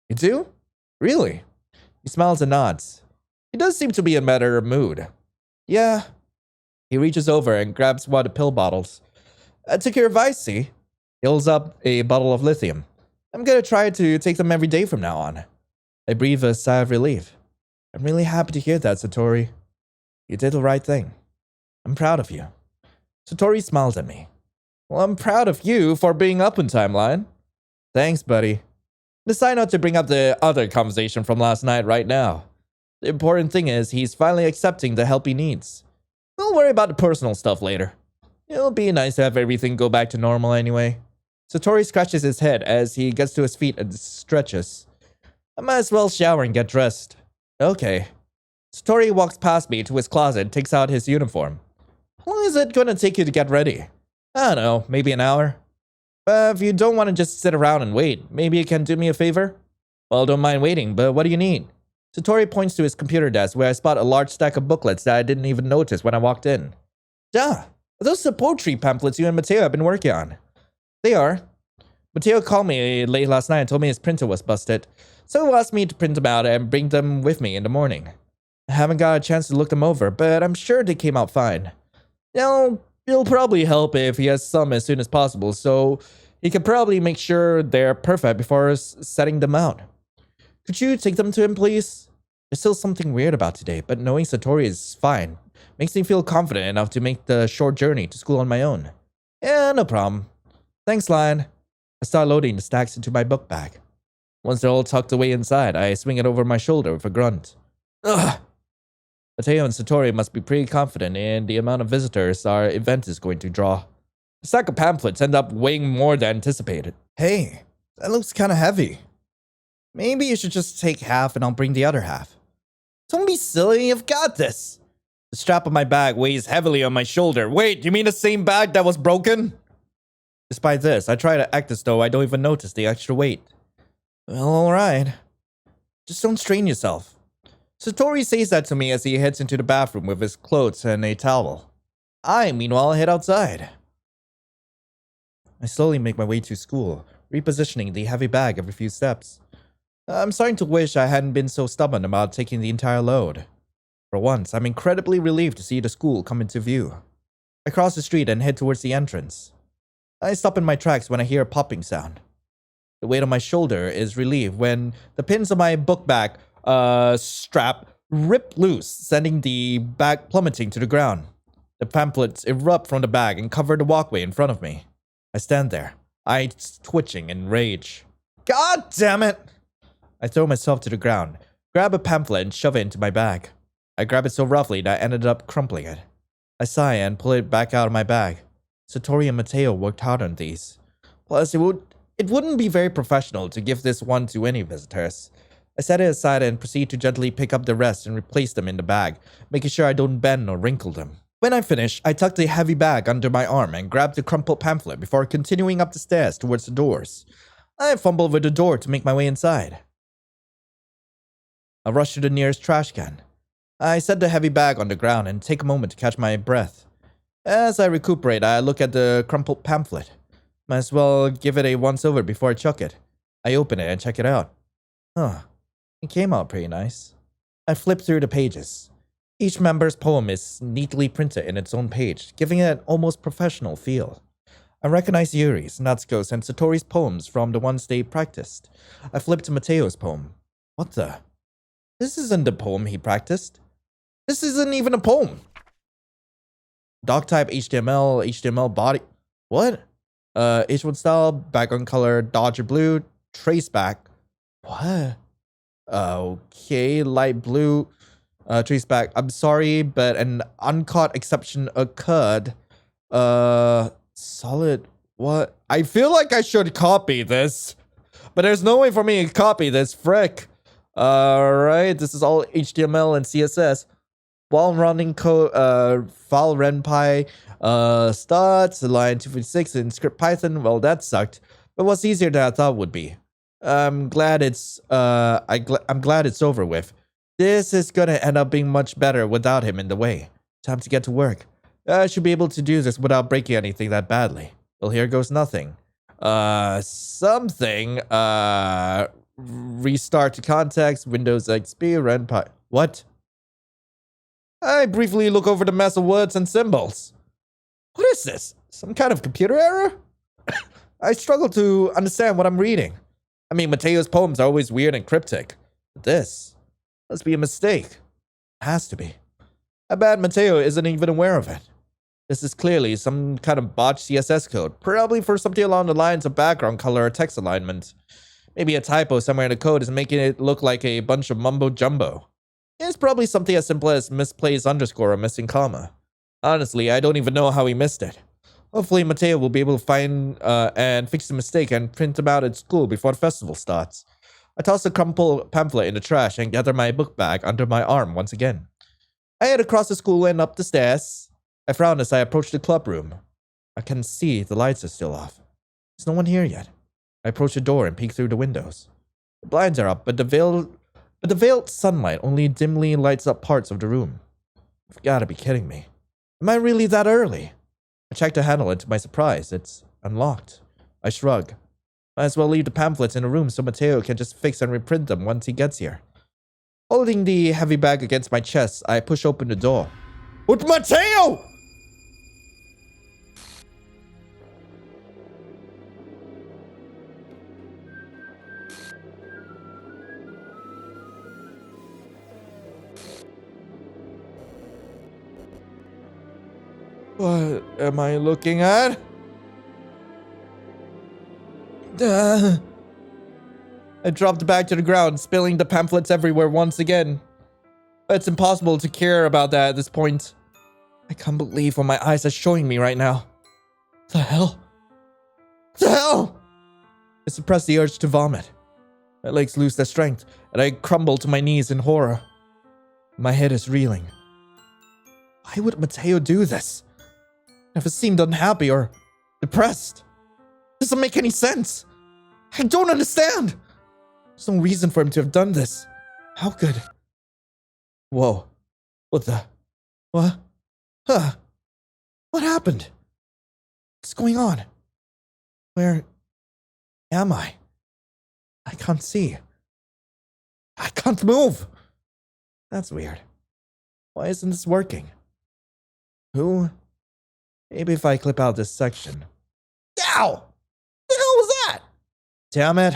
You do? Really? He smiles and nods. He does seem to be in better mood. Yeah. He reaches over and grabs one of the pill bottles. I took your advice, see? He holds up a bottle of lithium. I'm gonna try to take them every day from now on. I breathe a sigh of relief. I'm really happy to hear that, Satori. You did the right thing. I'm proud of you. Satori smiles at me. Well, I'm proud of you for being up in timeline. Thanks, buddy. Decide not to bring up the other conversation from last night right now. The important thing is he's finally accepting the help he needs. We'll worry about the personal stuff later. It'll be nice to have everything go back to normal anyway. Satori scratches his head as he gets to his feet and stretches. I might as well shower and get dressed. Okay. Satori walks past me to his closet and takes out his uniform. How long is it gonna take you to get ready? I don't know, maybe an hour. If you don't want to just sit around and wait, maybe you can do me a favor? Well, don't mind waiting, but what do you need? Satori points to his computer desk where I spot a large stack of booklets that I didn't even notice when I walked in. Duh, those are the poetry pamphlets you and Mateo have been working on. They are. Mateo called me late last night and told me his printer was busted, so he asked me to print them out and bring them with me in the morning. I haven't got a chance to look them over, but I'm sure they came out fine. Now, it'll probably help if he has some as soon as possible, so he can probably make sure they're perfect before setting them out. Could you take them to him, please? There's still something weird about today, but knowing Satori is fine makes me feel confident enough to make the short journey to school on my own. Yeah, no problem. Thanks, Lion. I start loading the stacks into my book bag. Once they're all tucked away inside, I swing it over my shoulder with a grunt. Ugh! Mateo and Satori must be pretty confident in the amount of visitors our event is going to draw. The stack of pamphlets end up weighing more than anticipated. Hey, that looks kind of heavy. Maybe you should just take half and I'll bring the other half. Don't be silly, you've got this. The strap of my bag weighs heavily on my shoulder. Wait, you mean the same bag that was broken? Despite this, I try to act as though I don't even notice the extra weight. Well, alright. Just don't strain yourself. Satori says that to me as he heads into the bathroom with his clothes and a towel. I, meanwhile, head outside. I slowly make my way to school, repositioning the heavy bag every few steps. I'm starting to wish I hadn't been so stubborn about taking the entire load. For once, I'm incredibly relieved to see the school come into view. I cross the street and head towards the entrance. I stop in my tracks when I hear a popping sound. The weight on my shoulder is relieved when the pins on my book bag strap rip loose, sending the bag plummeting to the ground. The pamphlets erupt from the bag and cover the walkway in front of me. I stand there, eyes twitching in rage. God damn it! I throw myself to the ground, grab a pamphlet and shove it into my bag. I grab it so roughly that I ended up crumpling it. I sigh and pull it back out of my bag. Satori and Mateo worked hard on these. Plus, it wouldn't be very professional to give this one to any visitors. I set it aside and proceed to gently pick up the rest and replace them in the bag, making sure I don't bend or wrinkle them. When I finish, I tuck the heavy bag under my arm and grab the crumpled pamphlet before continuing up the stairs towards the doors. I fumble with the door to make my way inside. I rush to the nearest trash can. I set the heavy bag on the ground and take a moment to catch my breath. As I recuperate, I look at the crumpled pamphlet. Might as well give it a once-over before I chuck it. I open it and check it out. Huh. It came out pretty nice. I flip through the pages. Each member's poem is neatly printed in its own page, giving it an almost professional feel. I recognize Yuuri's, Natsuko's, and Satori's poems from the ones they practiced. I flip to Mateo's poem. What the? This isn't the poem he practiced. This isn't even a poem. Doc type HTML, HTML body. What? H1 style, background color, Dodger blue, trace back. What? Okay, light blue, trace back. I'm sorry, but an uncaught exception occurred. Solid. What? I feel like I should copy this, but there's no way for me to copy this. Frick. Alright, this is all HTML and CSS. While running code, file renpy, starts, line 256 in script Python. Well, that sucked, but was easier than I thought would be. I'm glad it's over with. This is gonna end up being much better without him in the way. Time to get to work. I should be able to do this without breaking anything that badly. Well, here goes nothing. Something. Restart to context, Windows XP, run pi. What? I briefly look over the mess of words and symbols. What is this? Some kind of computer error? I struggle to understand what I'm reading. I mean, Mateo's poems are always weird and cryptic. But this must be a mistake. It has to be. I bet Mateo isn't even aware of it. This is clearly some kind of botched CSS code, probably for something along the lines of background color or text alignment. Maybe a typo somewhere in the code is making it look like a bunch of mumbo jumbo. It's probably something as simple as misplaced underscore or missing comma. Honestly, I don't even know how he missed it. Hopefully, Mateo will be able to find and fix the mistake and print them out at school before the festival starts. I toss the crumpled pamphlet in the trash and gather my book bag under my arm once again. I head across the school and up the stairs. I frown as I approach the club room. I can see the lights are still off. There's no one here yet. I approach the door and peek through the windows. The blinds are up, but the veiled sunlight only dimly lights up parts of the room. You've got to be kidding me. Am I really that early? I check the handle and to my surprise, it's unlocked. I shrug. Might as well leave the pamphlets in the room so Mateo can just fix and reprint them once he gets here. Holding the heavy bag against my chest, I push open the door. With Mateo! What am I looking at? I dropped the bag to the ground, spilling the pamphlets everywhere once again. It's impossible to care about that at this point. I can't believe what my eyes are showing me right now. The hell? The hell? I suppress the urge to vomit. My legs lose their strength, and I crumble to my knees in horror. My head is reeling. Why would Mateo do this? Never seemed unhappy or depressed. Doesn't make any sense. I don't understand. There's no reason for him to have done this. How could? Whoa. What the? What? Huh? What happened? What's going on? Where am I? I can't see. I can't move. That's weird. Why isn't this working? Who? Maybe if I clip out this section. Ow! The hell was that? Damn it.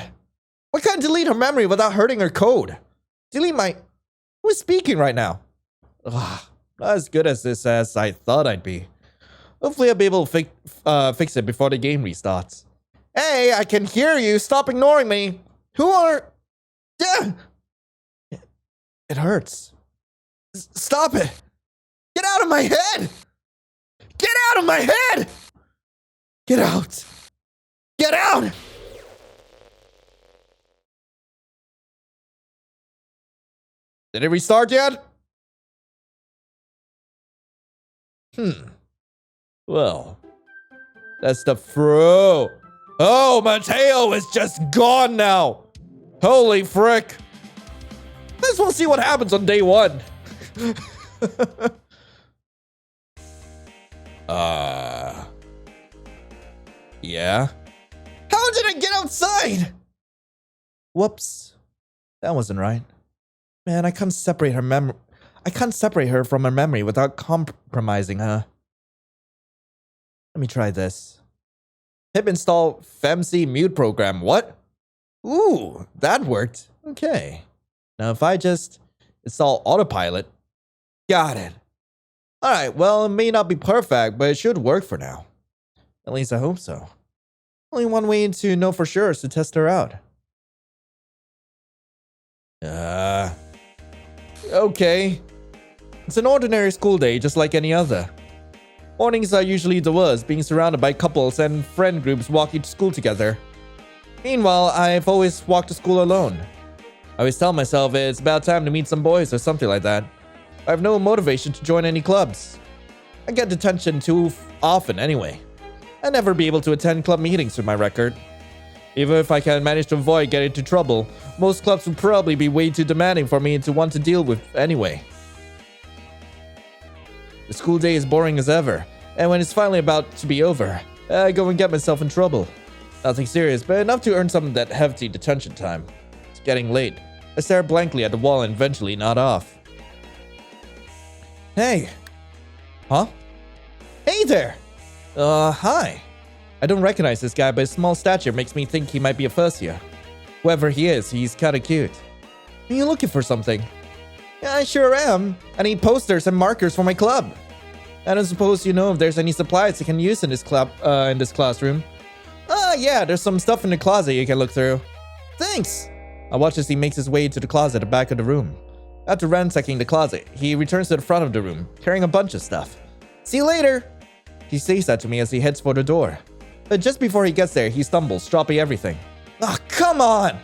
Why can't I delete her memory without hurting her code? Delete my... Who is speaking right now? Ugh, not as good as this as I thought I'd be. Hopefully I'll be able to fix it before the game restarts. Hey, I can hear you. Stop ignoring me. Who are... Yeah. It hurts. Stop it. Get out of my head. Get out of my head. Get out. Get out. Did it restart yet? Well, that's the fro. Oh, Mateo is just gone now. Holy frick. I just want to see what happens on day one. Yeah? How did I get outside? Whoops. That wasn't right. Man, I can't separate her from her memory without compromising her. Let me try this. Pip install FemC mute program. What? Ooh, that worked. Okay. Now if I just install autopilot. Got it. Alright, well, it may not be perfect, but it should work for now. At least I hope so. Only one way to know for sure is to test her out. Okay. It's an ordinary school day, just like any other. Mornings are usually the worst, being surrounded by couples and friend groups walking to school together. Meanwhile, I've always walked to school alone. I always tell myself it's about time to meet some boys or something like that. I have no motivation to join any clubs. I get detention too often anyway. I'd never be able to attend club meetings with my record. Even if I can manage to avoid getting into trouble, most clubs would probably be way too demanding for me to want to deal with anyway. The school day is boring as ever, and when it's finally about to be over, I go and get myself in trouble. Nothing serious, but enough to earn some of that hefty detention time. It's getting late. I stare blankly at the wall and eventually nod off. Hey. Huh? Hey there! Hi. I don't recognize this guy, but his small stature makes me think he might be a first year. Whoever he is, he's kinda cute. Are you looking for something? Yeah, I sure am. I need posters and markers for my club. I don't suppose you know if there's any supplies I can use in this classroom. Yeah, there's some stuff in the closet you can look through. Thanks! I watch as he makes his way to the closet at the back of the room. After ransacking the closet, he returns to the front of the room, carrying a bunch of stuff. See you later! He says that to me as he heads for the door. But just before he gets there, he stumbles, dropping everything. Oh, come on!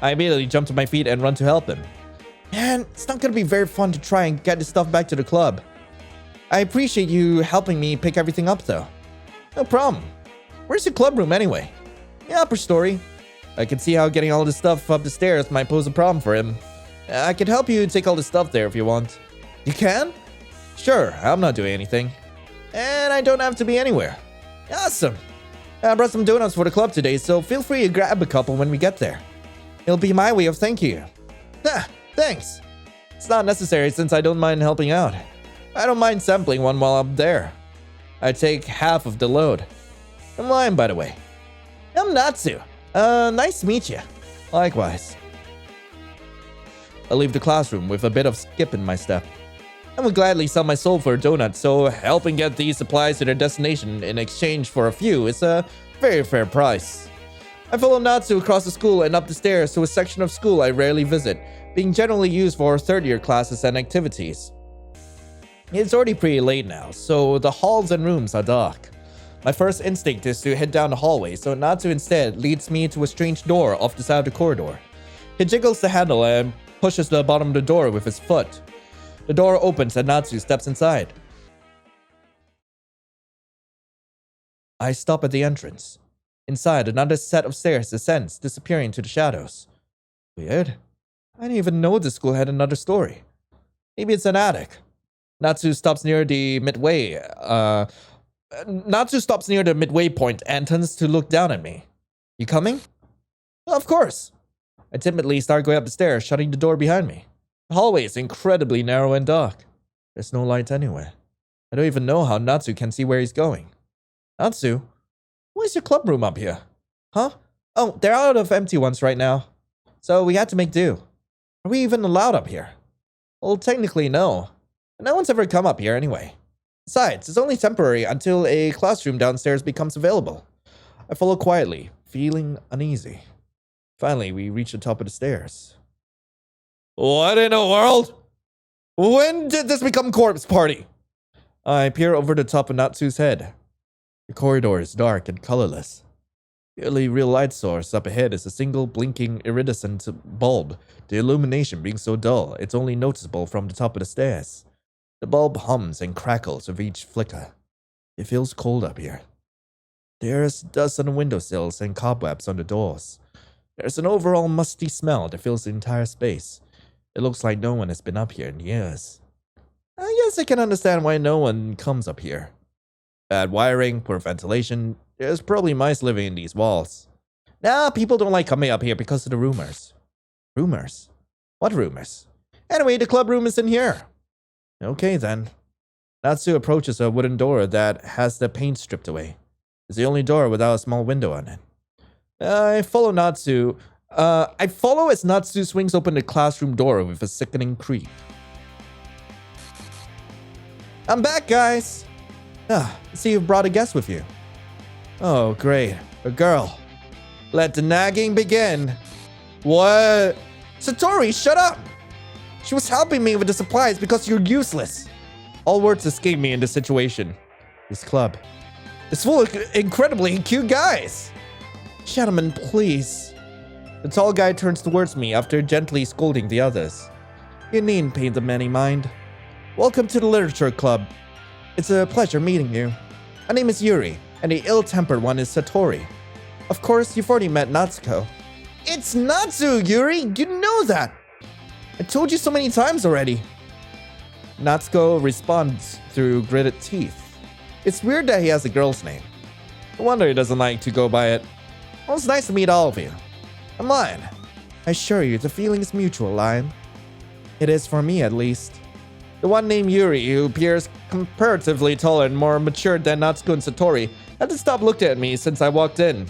I immediately jump to my feet and run to help him. Man, it's not gonna be very fun to try and get this stuff back to the club. I appreciate you helping me pick everything up though. No problem. Where's the club room anyway? Yeah, upper story. I can see how getting all this stuff up the stairs might pose a problem for him. I can help you take all the stuff there if you want. You can? Sure, I'm not doing anything. And I don't have to be anywhere. Awesome. I brought some donuts for the club today, so feel free to grab a couple when we get there. It'll be my way of thanking you. Thanks. It's not necessary since I don't mind helping out. I don't mind sampling one while I'm there. I take half of the load. I'm lying, by the way. I'm Natsu. Nice to meet you. Likewise. I leave the classroom with a bit of skip in my step. I would gladly sell my soul for a donut, so helping get these supplies to their destination in exchange for a few is a very fair price. I follow Natsu across the school and up the stairs to a section of school I rarely visit, being generally used for third-year classes and activities. It's already pretty late now, so the halls and rooms are dark. My first instinct is to head down the hallway, so Natsu instead leads me to a strange door off the side of the corridor. He jiggles the handle and pushes the bottom of the door with his foot. The door opens and Natsu steps inside. I stop at the entrance. Inside, another set of stairs descends, disappearing into the shadows. Weird. I didn't even know the school had another story. Maybe it's an attic. Natsu stops near the midway point and turns to look down at me. You coming? Of course. I timidly start going up the stairs, shutting the door behind me. The hallway is incredibly narrow and dark. There's no light anywhere. I don't even know how Natsu can see where he's going. Natsu? Where's your club room up here? Huh? Oh, they're out of empty ones right now. So we had to make do. Are we even allowed up here? Well, technically no. No one's ever come up here anyway. Besides, it's only temporary until a classroom downstairs becomes available. I follow quietly, feeling uneasy. Finally, we reach the top of the stairs. What in the world? When did this become corpse party? I peer over the top of Natsu's head. The corridor is dark and colorless. The only real light source up ahead is a single blinking iridescent bulb, the illumination being so dull it's only noticeable from the top of the stairs. The bulb hums and crackles with each flicker. It feels cold up here. There's dust on the windowsills and cobwebs on the doors. There's an overall musty smell that fills the entire space. It looks like no one has been up here in years. I guess I can understand why no one comes up here. Bad wiring, poor ventilation. There's probably mice living in these walls. Nah, people don't like coming up here because of the rumors. Rumors? What rumors? Anyway, the club room is in here. Okay then. Natsu approaches a wooden door that has the paint stripped away. It's the only door without a small window on it. I follow as Natsu swings open the classroom door with a sickening creak. I'm back, guys! I see you've brought a guest with you. Oh, great. A girl. Let the nagging begin. What? Satori, shut up! She was helping me with the supplies because you're useless. All words escape me in this situation. This club. It's full of incredibly cute guys. Gentlemen, please. The tall guy turns towards me after gently scolding the others. You needn't pay them any mind. Welcome to the Literature Club. It's a pleasure meeting you. My name is Yuuri, and the ill-tempered one is Satori. Of course, you've already met Natsuko. It's Natsu, Yuuri! You know that! I told you so many times already. Natsuko responds through gritted teeth. It's weird that he has a girl's name. No wonder he doesn't like to go by it. Well, it's nice to meet all of you. I'm Lion. I assure you, the feeling is mutual, Lion. It is for me, at least. The one named Yuuri, who appears comparatively taller and more mature than Natsuko and Satori, had to stop looking at me since I walked in.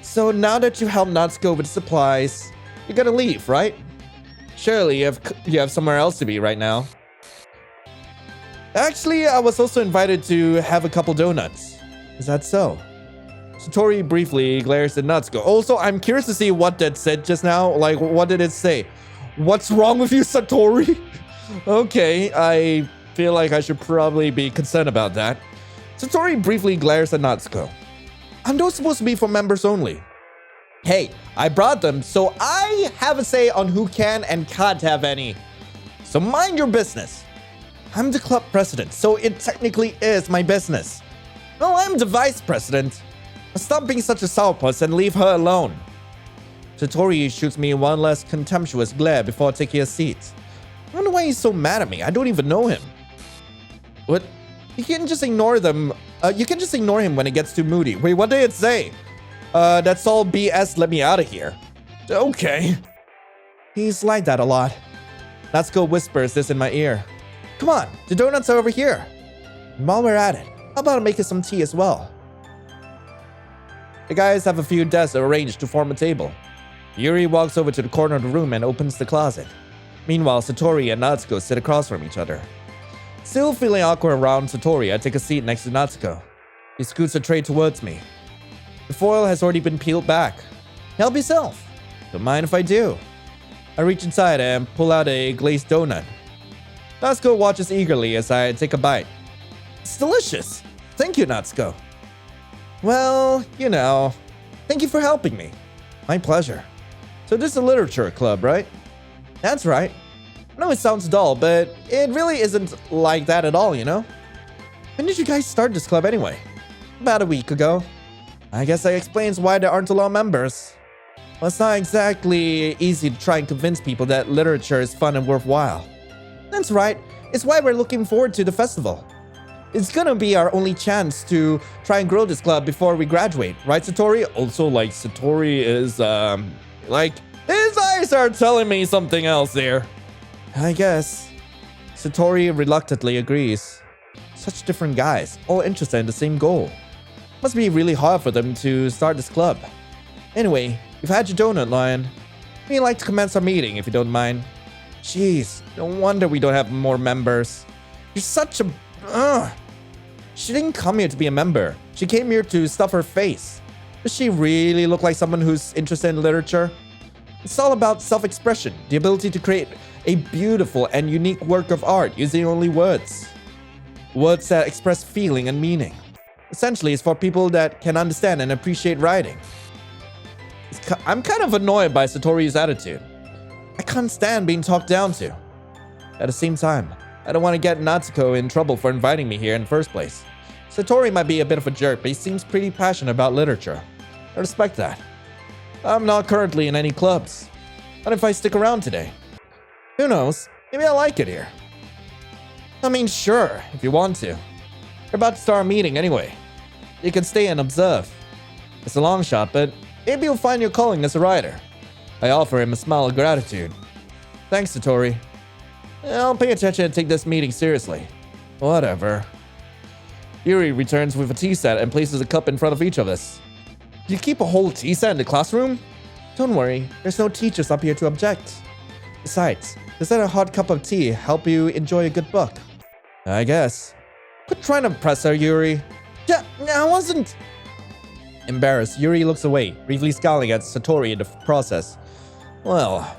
So now that you helped Natsuko with supplies, you're gonna leave, right? Surely you have somewhere else to be right now. Actually, I was also invited to have a couple donuts. Is that so? Satori briefly glares at Natsuko. Also, I'm curious to see what that said just now. Like, what did it say? What's wrong with you, Satori? Okay, I feel like I should probably be concerned about that. Satori briefly glares at Natsuko. Aren't those supposed to be for members only? Hey, I brought them, so I have a say on who can and can't have any. So mind your business. I'm the club president, so it technically is my business. No, I'm the vice president. Stop being such a sourpuss and leave her alone. Satori shoots me one last contemptuous glare before taking a seat. I wonder why he's so mad at me. I don't even know him. What? You can just ignore them. You can just ignore him when it gets too moody. Wait, what did it say? That's all BS. Let me out of here. Okay. He's like that a lot. Natsuko whispers this in my ear. Come on, the donuts are over here. And while we're at it, how about making some tea as well? The guys have a few desks arranged to form a table. Yuuri walks over to the corner of the room and opens the closet. Meanwhile, Satori and Natsuko sit across from each other. Still feeling awkward around Satori, I take a seat next to Natsuko. He scoots a tray towards me. The foil has already been peeled back. Help yourself. Don't mind if I do. I reach inside and pull out a glazed donut. Natsuko watches eagerly as I take a bite. It's delicious. Thank you, Natsuko. Well, you know, thank you for helping me. My pleasure. So this is a literature club, right? That's right. I know it sounds dull, but it really isn't like that at all, you know? When did you guys start this club anyway? About a week ago. I guess that explains why there aren't a lot of members. Well, it's not exactly easy to try and convince people that literature is fun and worthwhile. That's right. It's why we're looking forward to the festival. It's gonna be our only chance to try and grow this club before we graduate, right, Satori? Also, like, Satori is, like, his eyes are telling me something else there. I guess. Satori reluctantly agrees. Such different guys, all interested in the same goal. Must be really hard for them to start this club. Anyway, you've had your donut, Lion. We'd like to commence our meeting, if you don't mind. Jeez, no wonder we don't have more members. You're such a... She didn't come here to be a member. She came here to stuff her face. Does she really look like someone who's interested in literature? It's all about self-expression, the ability to create a beautiful and unique work of art using only words. Words that express feeling and meaning. Essentially, it's for people that can understand and appreciate writing. I'm kind of annoyed by Satori's attitude. I can't stand being talked down to. At the same time, I don't want to get Natsuko in trouble for inviting me here in the first place. Satori might be a bit of a jerk, but he seems pretty passionate about literature. I respect that. I'm not currently in any clubs. What if I stick around today? Who knows? Maybe I like it here. I mean, sure, if you want to. We're about to start a meeting anyway. You can stay and observe. It's a long shot, but maybe you'll find your calling as a writer. I offer him a smile of gratitude. Thanks, Satori. I'll pay attention and take this meeting seriously. Whatever. Yuuri returns with a tea set and places a cup in front of each of us. Do you keep a whole tea set in the classroom? Don't worry, there's no teachers up here to object. Besides, doesn't a hot cup of tea help you enjoy a good book? I guess. Quit trying to impress her, Yuuri. Yeah, I wasn't... Embarrassed, Yuuri looks away, briefly scowling at Satori in the process. Well,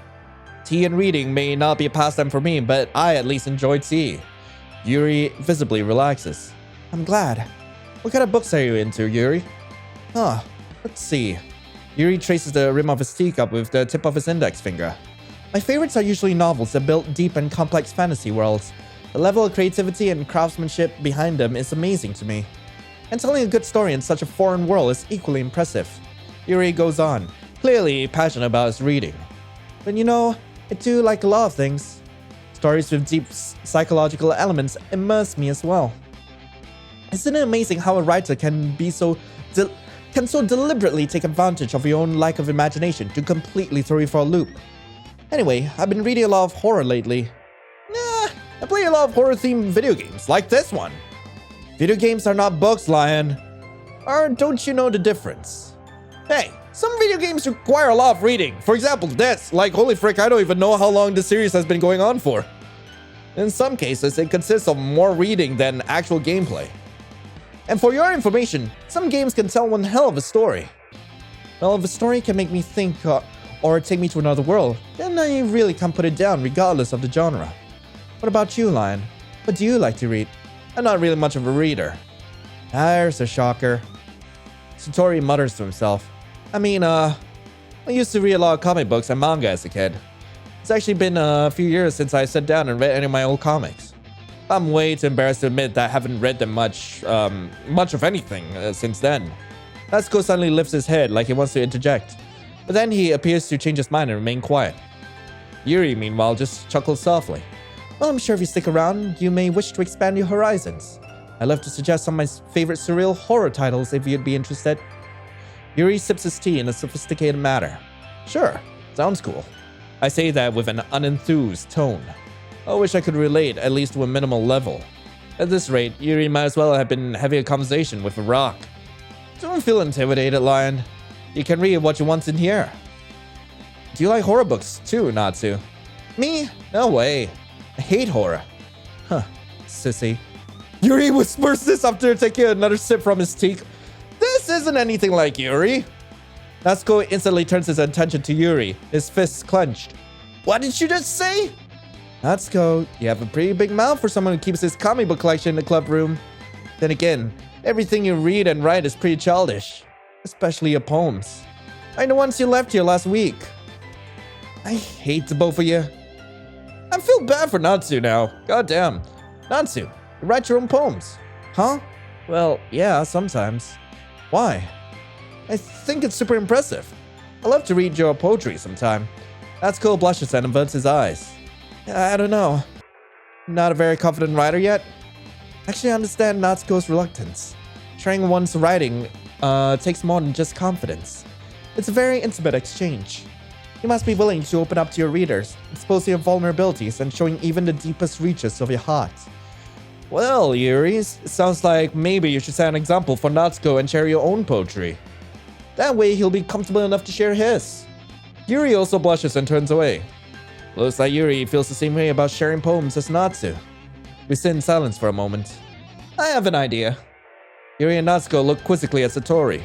tea and reading may not be a pastime for me, but I at least enjoy tea. Yuuri visibly relaxes. I'm glad. What kind of books are you into, Yuuri? Huh, let's see. Yuuri traces the rim of his teacup with the tip of his index finger. My favorites are usually novels that build deep and complex fantasy worlds. The level of creativity and craftsmanship behind them is amazing to me. And telling a good story in such a foreign world is equally impressive. Yuuri goes on, clearly passionate about his reading. But you know, I do like a lot of things. Stories with deep psychological elements immerse me as well. Isn't it amazing how a writer can so deliberately take advantage of your own lack of imagination to completely throw you for a loop? Anyway, I've been reading a lot of horror lately. I play a lot of horror-themed video games, like this one. Video games are not books, Lion. Or don't you know the difference? Hey, some video games require a lot of reading. For example, this. Like, holy frick, I don't even know how long this series has been going on for. In some cases, it consists of more reading than actual gameplay. And for your information, some games can tell one hell of a story. Well, if a story can make me think or take me to another world, then I really can't put it down regardless of the genre. What about you, Lion? What do you like to read? I'm not really much of a reader. There's a shocker. Satori mutters to himself. I mean, I used to read a lot of comic books and manga as a kid. It's actually been a few years since I sat down and read any of my old comics. I'm way too embarrassed to admit that I haven't read them much of anything since then. Natsuko suddenly lifts his head like he wants to interject, but then he appears to change his mind and remain quiet. Yuuri, meanwhile, just chuckles softly. Well, I'm sure if you stick around, you may wish to expand your horizons. I'd love to suggest some of my favorite surreal horror titles if you'd be interested. Yuuri sips his tea in a sophisticated manner. Sure, sounds cool. I say that with an unenthused tone. I wish I could relate, at least to a minimal level. At this rate, Yuuri might as well have been having a conversation with a rock. Don't feel intimidated, Lion. You can read what you want in here. Do you like horror books too, Natsu? Me? No way. I hate horror. Huh, sissy. Yuuri whispers this after taking another sip from his tea. This isn't anything like Yuuri. Natsuko instantly turns his attention to Yuuri, his fists clenched. What did you just say? Natsuko, you have a pretty big mouth for someone who keeps his comic book collection in the club room. Then again, everything you read and write is pretty childish. Especially your poems. Like the ones you left here last week. I hate the both of you. I feel bad for Natsu now. Goddamn. Natsu, you write your own poems. Huh? Well, yeah, sometimes. Why? I think it's super impressive. I love to read your poetry sometime. Natsuko blushes and averts his eyes. I don't know. Not a very confident writer yet? Actually, I understand Natsuko's reluctance. Sharing one's writing takes more than just confidence. It's a very intimate exchange. You must be willing to open up to your readers, exposing your vulnerabilities and showing even the deepest reaches of your heart. Well, Yuuri, it sounds like maybe you should set an example for Natsuko and share your own poetry. That way he'll be comfortable enough to share his. Yuuri also blushes and turns away. Looks like Yuuri feels the same way about sharing poems as Natsu. We sit in silence for a moment. I have an idea. Yuuri and Natsuko look quizzically at Satori.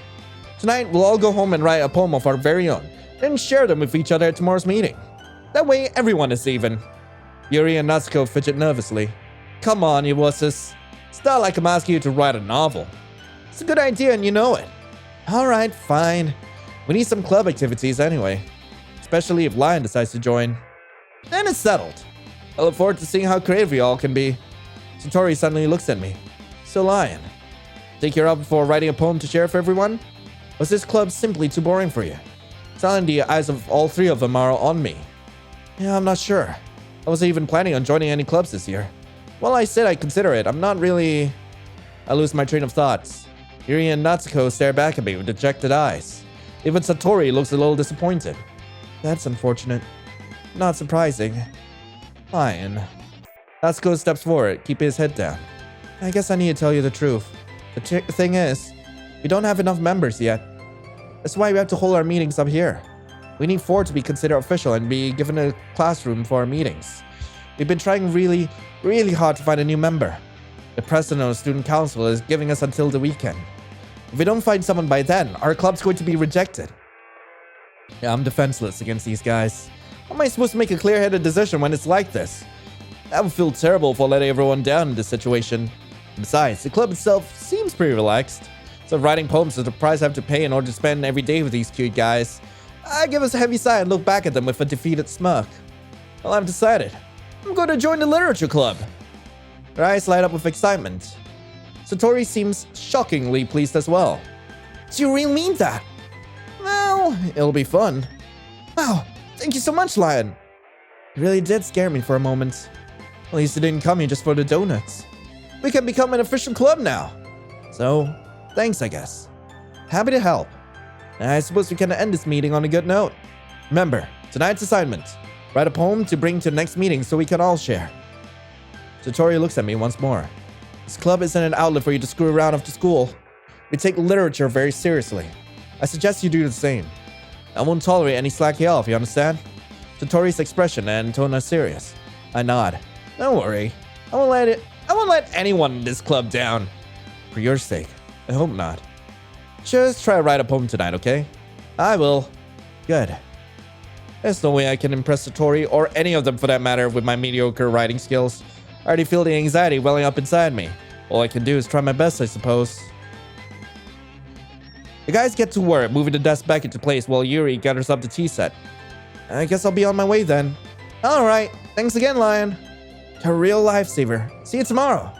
Tonight, we'll all go home and write a poem of our very own, then share them with each other at tomorrow's meeting. That way, everyone is even. Yuuri and Natsuko fidget nervously. Come on, you wusses. It's not like I'm asking you to write a novel. It's a good idea and you know it. Alright, fine. We need some club activities anyway. Especially if Lion decides to join. Then it's settled. I look forward to seeing how creative you all can be. Satori suddenly looks at me. So Lion, think you're up for writing a poem to share for everyone? Was this club simply too boring for you? Suddenly the eyes of all three of them are on me. Yeah, I'm not sure. I wasn't even planning on joining any clubs this year. Well, I said I'd consider it. I'm not really... I lose my train of thoughts. Yuuri and Natsuko stare back at me with dejected eyes. Even Satori looks a little disappointed. That's unfortunate. Not surprising. Fine. Natsuko steps forward, keeping his head down. I guess I need to tell you the truth. The thing is, we don't have enough members yet. That's why we have to hold our meetings up here. We need 4 to be considered official and be given a classroom for our meetings. We've been trying really hard to find a new member. The president of the student council is giving us until the weekend. If we don't find someone by then, our club's going to be rejected. Yeah, I'm defenseless against these guys. How am I supposed to make a clear-headed decision when it's like this? I would feel terrible for letting everyone down in this situation. Besides, the club itself seems pretty relaxed. So writing poems is the price I have to pay in order to spend every day with these cute guys. I give us a heavy sigh and look back at them with a defeated smirk. Well, I've decided. I'm going to join the literature club. Her eyes light up with excitement. Satori seems shockingly pleased as well. Do you really mean that? Well, it'll be fun. Wow, thank you so much, Lion. You really did scare me for a moment. At least you didn't come here just for the donuts. We can become an official club now. So, thanks, I guess. Happy to help. I suppose we can end this meeting on a good note. Remember, tonight's assignment. Write a poem to bring to the next meeting so we can all share. Satori looks at me once more. This club isn't an outlet for you to screw around after school. We take literature very seriously. I suggest you do the same. I won't tolerate any slacky off, you understand? Satori's expression and tone are serious. I nod. Don't worry. I won't let anyone in this club down. For your sake. I hope not. Just try to write a poem tonight, okay? I will. Good. There's no way I can impress Satori, or any of them for that matter, with my mediocre writing skills. I already feel the anxiety welling up inside me. All I can do is try my best, I suppose. The guys get to work, moving the desk back into place while Yuuri gathers up the tea set. I guess I'll be on my way then. Alright, thanks again, Lion. You're a real lifesaver. See you tomorrow.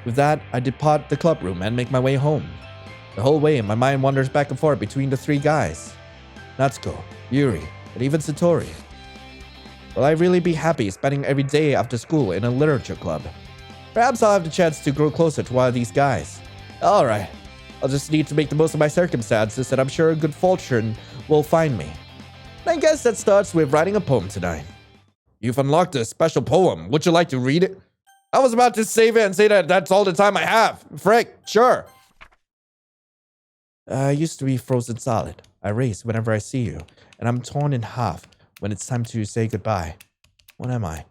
With that, I depart the club room and make my way home. The whole way, my mind wanders back and forth between the three guys. Natsuko, Yuuri, and even Satori. Will I really be happy spending every day after school in a literature club? Perhaps I'll have the chance to grow closer to one of these guys. Alright, I'll just need to make the most of my circumstances, and I'm sure a good fortune will find me. I guess that starts with writing a poem tonight. You've unlocked a special poem. Would you like to read it? I was about to save it and say that that's all the time I have. Frick, sure. I used to be frozen solid. I race whenever I see you, and I'm torn in half when it's time to say goodbye. What am I?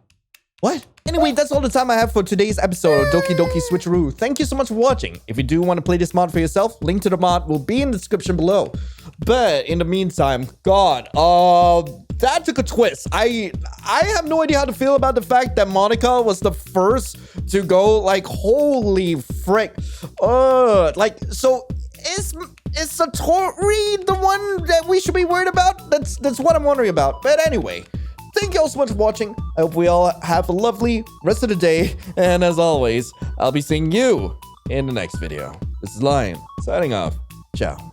What? Anyway, that's all the time I have for today's episode of Doki Doki Switcheroo. Thank you so much for watching. If you do want to play this mod for yourself, link to the mod will be in the description below. But in the meantime, God, that took a twist. I have no idea how to feel about the fact that Monica was the first to go. Like, holy frick. So is Satori the one that we should be worried about? That's what I'm wondering about. But anyway, thank you all so much for watching. I hope we all have a lovely rest of the day. And as always, I'll be seeing you in the next video. This is Lion, signing off. Ciao.